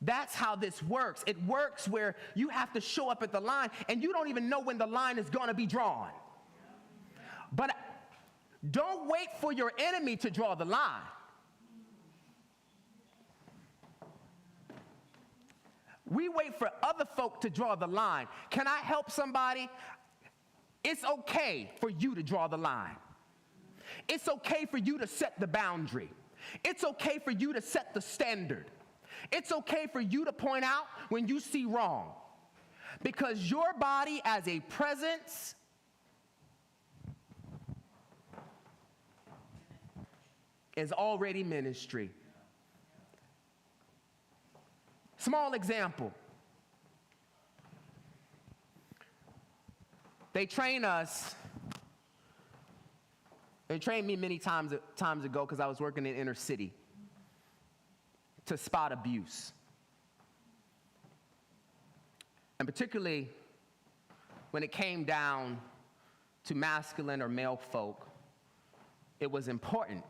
That's how this works. It works where you have to show up at the line and you don't even know when the line is going to be drawn. But don't wait for your enemy to draw the line. We wait for other folk to draw the line. Can I help somebody? It's okay for you to draw the line. It's okay for you to set the boundary. It's okay for you to set the standard. It's okay for you to point out when you see wrong. Because your body as a presence is already ministry. Small example. They train us. They trained me many times ago because I was working in inner city to spot abuse. And particularly when it came down to masculine or male folk, it was important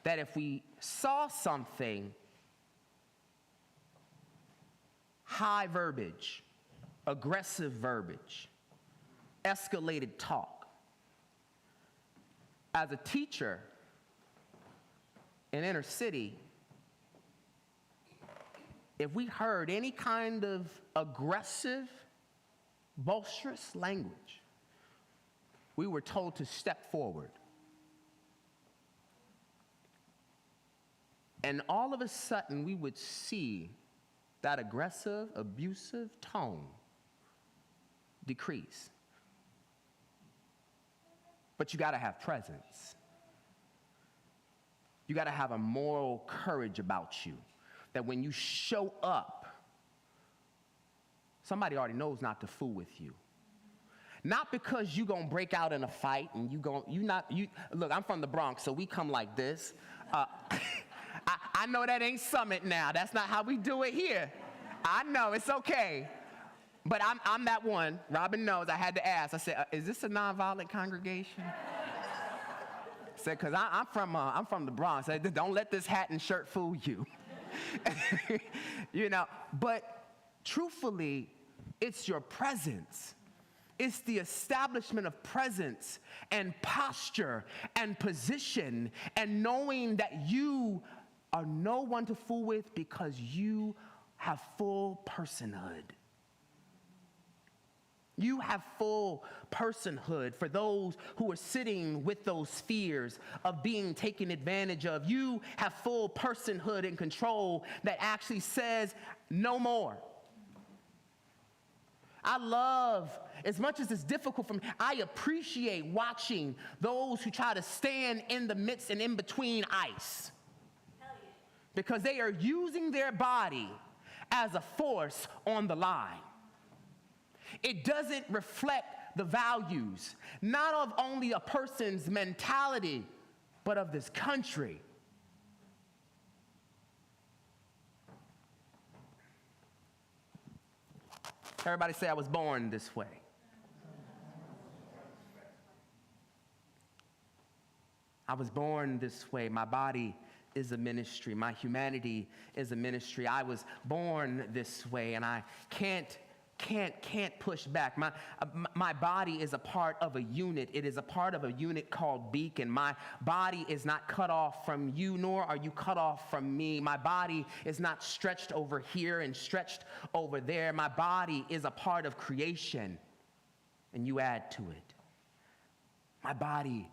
that if we saw something, high verbiage, aggressive verbiage, escalated talk. As a teacher in inner city, if we heard any kind of aggressive, boisterous language, we were told to step forward. And all of a sudden, we would see that aggressive, abusive tone decrease. But you gotta have presence. You gotta have a moral courage about you, that when you show up, somebody already knows not to fool with you. Not because you gonna break out in a fight and look, I'm from the Bronx, so we come like this. I know that ain't Summit now. That's not how we do it here. I know, it's okay. But I'm that one. Robin knows. I had to ask. I said, is this a nonviolent congregation? I said, because I'm from the Bronx. I said, don't let this hat and shirt fool you. But truthfully, it's your presence. It's the establishment of presence and posture and position and knowing that you are no one to fool with because you have full personhood. You have full personhood for those who are sitting with those fears of being taken advantage of. You have full personhood and control that actually says no more. I love, as much as it's difficult for me, I appreciate watching those who try to stand in the midst and in between ice. Because they are using their body as a force on the line. It doesn't reflect the values, not of only a person's mentality, but of this country. Everybody say, I was born this way. I was born this way. My body is a ministry. My humanity is a ministry. I was born this way, and I can't push back. My body is a part of a unit. It is a part of a unit called Beacon. My body is not cut off from you, nor are you cut off from me. My body is not stretched over here and stretched over there. My body is a part of creation, and you add to it. My body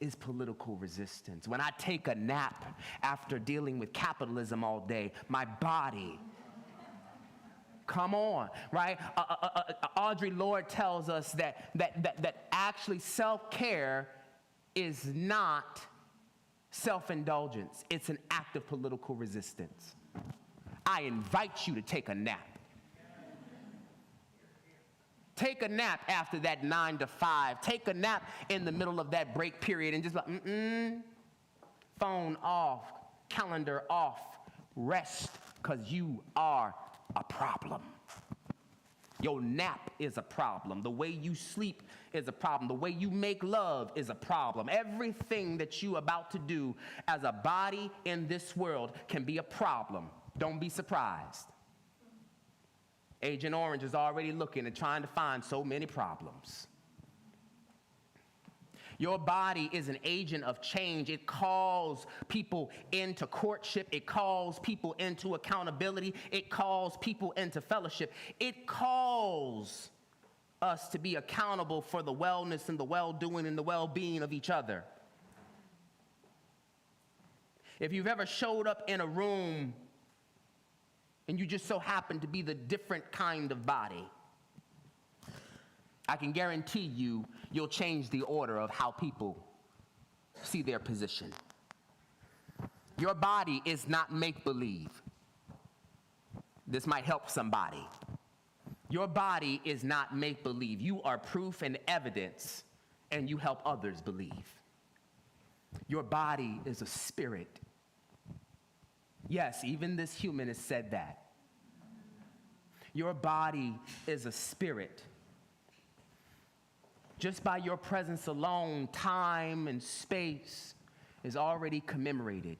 is political resistance. When I take a nap after dealing with capitalism all day, my body, come on, right? Audre Lorde tells us that actually self-care is not self-indulgence. It's an act of political resistance. I invite you to take a nap. Take a nap after that 9 to 5. Take a nap in the middle of that break period and just phone off, calendar off, rest, because you are a problem. Your nap is a problem. The way you sleep is a problem. The way you make love is a problem. Everything that you about to do as a body in this world can be a problem. Don't be surprised. Agent Orange is already looking and trying to find so many problems. Your body is an agent of change. It calls people into courtship. It calls people into accountability. It calls people into fellowship. It calls us to be accountable for the wellness and the well-doing and the well-being of each other. If you've ever showed up in a room and you just so happen to be the different kind of body, I can guarantee you'll change the order of how people see their position. Your body is not make-believe. This might help somebody. Your body is not make-believe. You are proof and evidence, and you help others believe. Your body is a spirit. Yes, even this human has said that. Your body is a spirit. Just by your presence alone, time and space is already commemorated.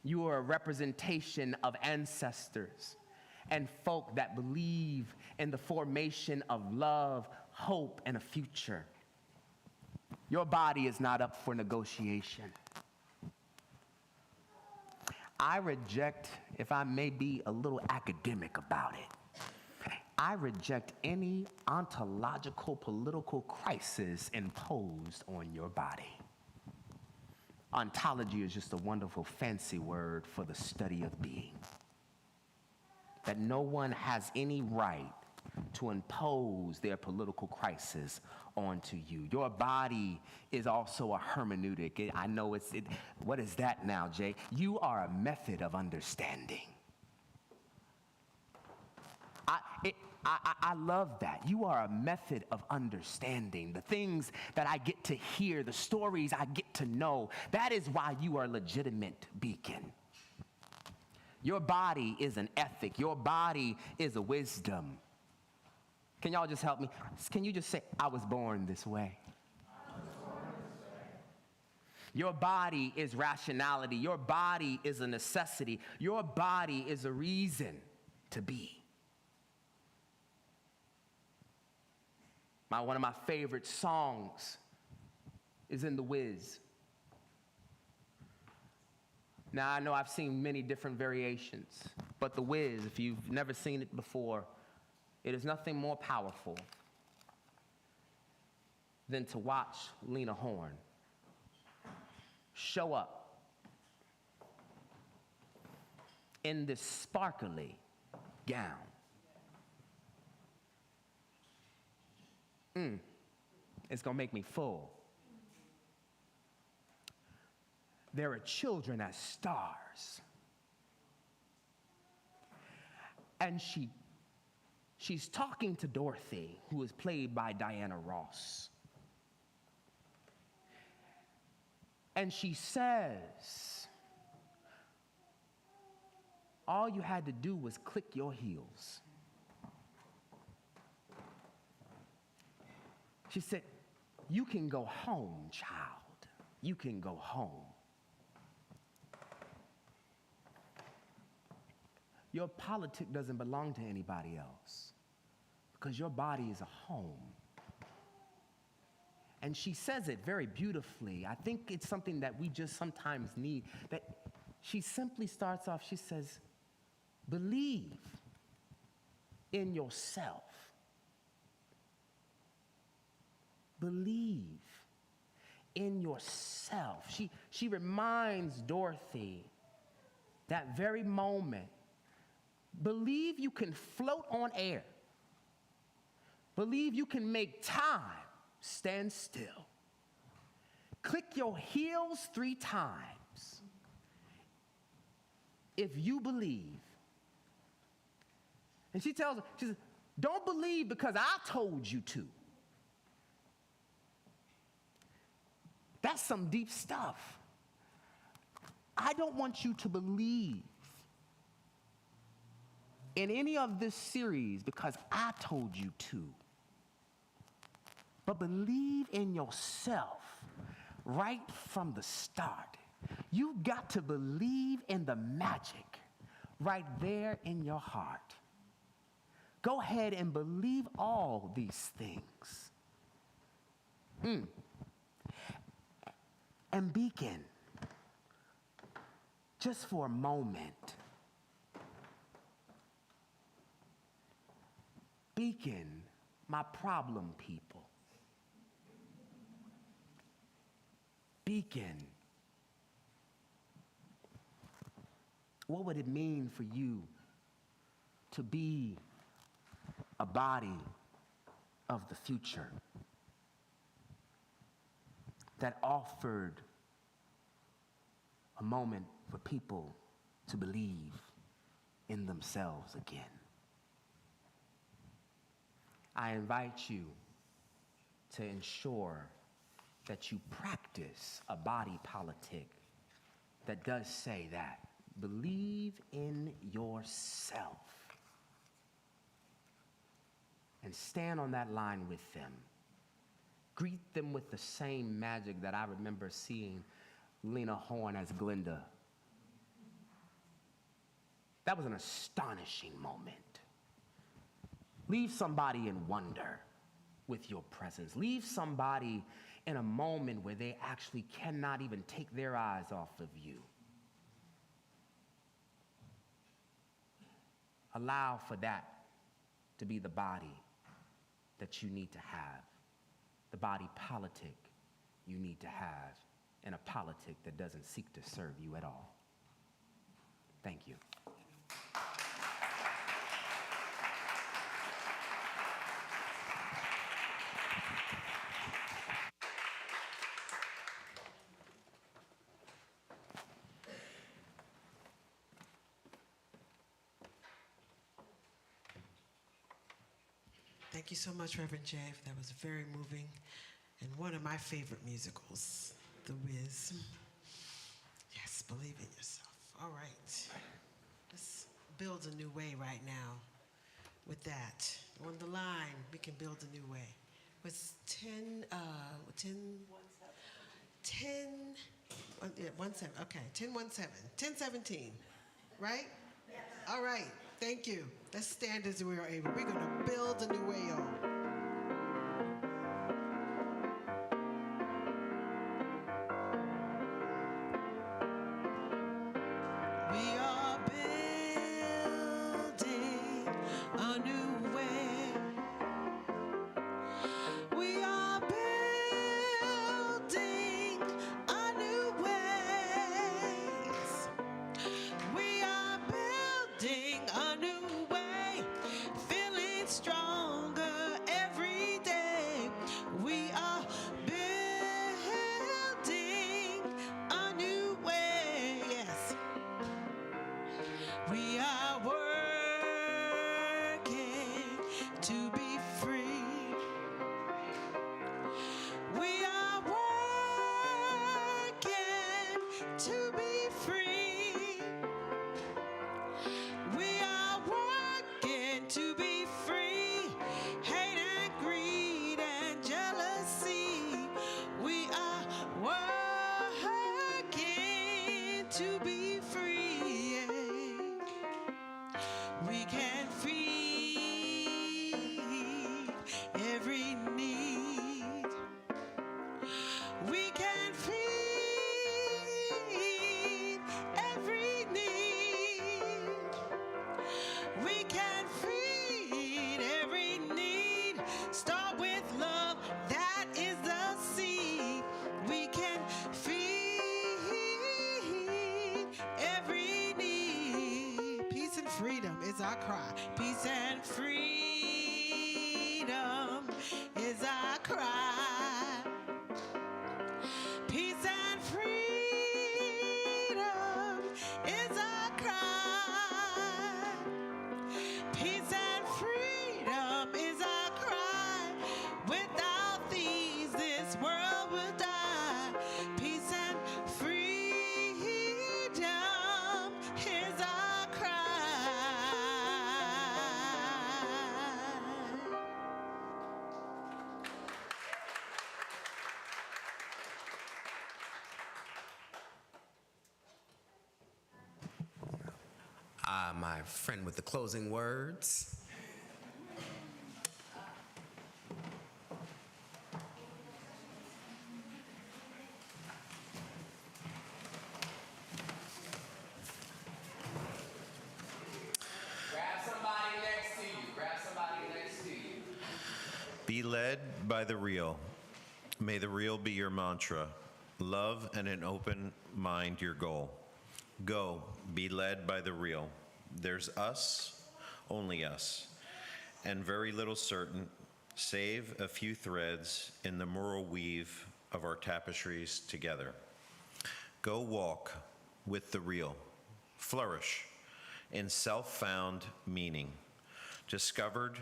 You are a representation of ancestors and folk that believe in the formation of love, hope, and a future. Your body is not up for negotiation. I reject, if I may be a little academic about it, I reject any ontological political crisis imposed on your body. Ontology is just a wonderful fancy word for the study of being. That no one has any right to impose their political crisis onto you. Your body is also a hermeneutic. I know what is that now, Jay? You are a method of understanding. I love that. You are a method of understanding. The things that I get to hear, the stories I get to know, that is why you are a legitimate beacon. Your body is an ethic. Your body is a wisdom. Can y'all just help me? Can you just say, I was born this way? Your body is rationality. Your body is a necessity. Your body is a reason to be. One of my favorite songs is in W.E.B. Now, I know I've seen many different variations, but the W.E.B, if you've never seen it before, it is nothing more powerful than to watch Lena Horne show up in this sparkly gown. It's gonna make me full. There are children as stars. And she's talking to Dorothy, who is played by Diana Ross. And she says, all you had to do was click your heels. She said, you can go home, child. You can go home. Your politic doesn't belong to anybody else because your body is a home. And she says it very beautifully. I think it's something that we just sometimes need. That she simply starts off, she says, believe in yourself. Believe in yourself. She reminds Dorothy that very moment, believe you can float on air. Believe you can make time stand still. Click your heels 3 times. If you believe. And she tells her, she says, don't believe because I told you to. That's some deep stuff. I don't want you to believe in any of this series because I told you to, but believe in yourself right from the start. You've got to believe in the magic right there in your heart. Go ahead and believe all these things. And Beacon, just for a moment, Beacon, my problem people. Beacon, what would it mean for you to be a body of the future that offered a moment for people to believe in themselves again? I invite you to ensure that you practice a body politic that does say that. Believe in yourself. And stand on that line with them. Greet them with the same magic that I remember seeing Lena Horne as Glinda. That was an astonishing moment. Leave somebody in wonder with your presence. Leave somebody in a moment where they actually cannot even take their eyes off of you. Allow for that to be the body that you need to have, the body politic you need to have, and a politic that doesn't seek to serve you at all. Thank you. Thank you so much, Reverend Jay. That was very moving and one of my favorite musicals, W.E.B. Yes, believe in yourself. All right. Let's build a new way right now with that. On the line, we can build a new way. Was 10, 10:17, right? Yes. All right, thank you. Let's stand as we are able. We're gonna build a new way, y'all. We are building a new way. We are building a new ways. We are building a new way, feeling stronger every day. We are building a new way, yes. We are working to be free. We are working to be free. We are working to be free. Hate and greed and jealousy. We are working to be free. We can feed every need. We can feed every need. We can feed every need. Start with love, that is the seed. We can feed every need. Peace and freedom is our cry. Peace and freedom is our cry. Peace and freedom is our cry. Peace and freedom is our cry. Without these, this world will die. Peace and freedom is our cry. my friend with the closing words. Grab somebody next to you. Grab somebody next to you. Be led by the real. May the real be your mantra. Love and an open mind your goal. Go, be led by the real. There's us, only us, and very little certain, save a few threads in the moral weave of our tapestries together. Go walk with the real. Flourish in self-found meaning, discovered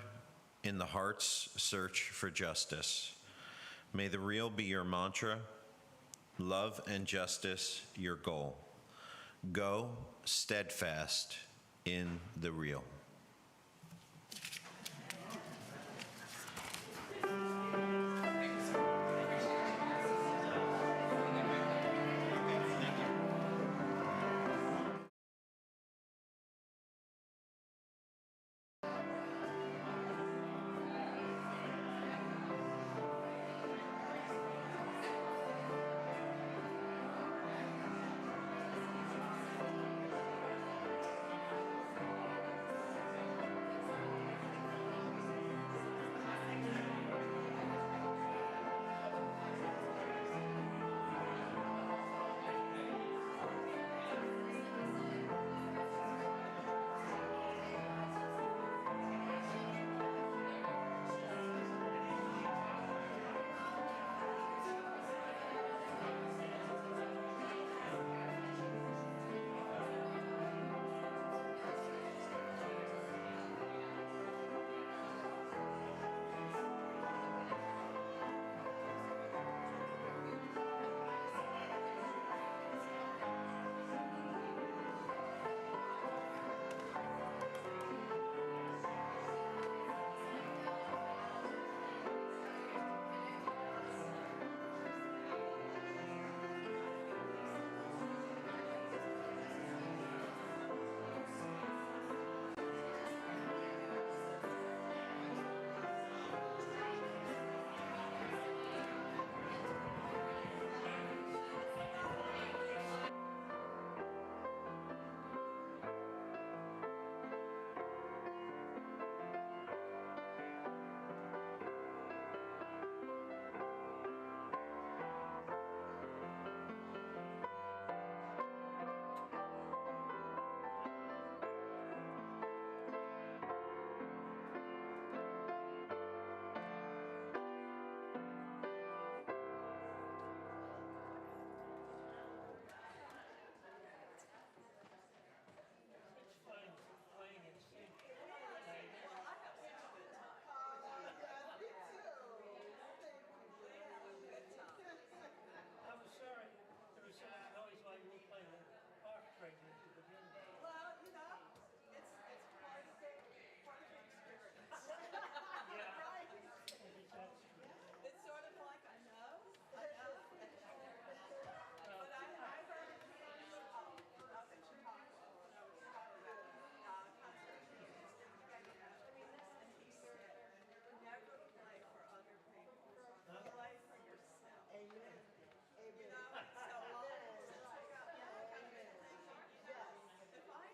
in the heart's search for justice. May the real be your mantra, love and justice your goal. Go steadfast in the real.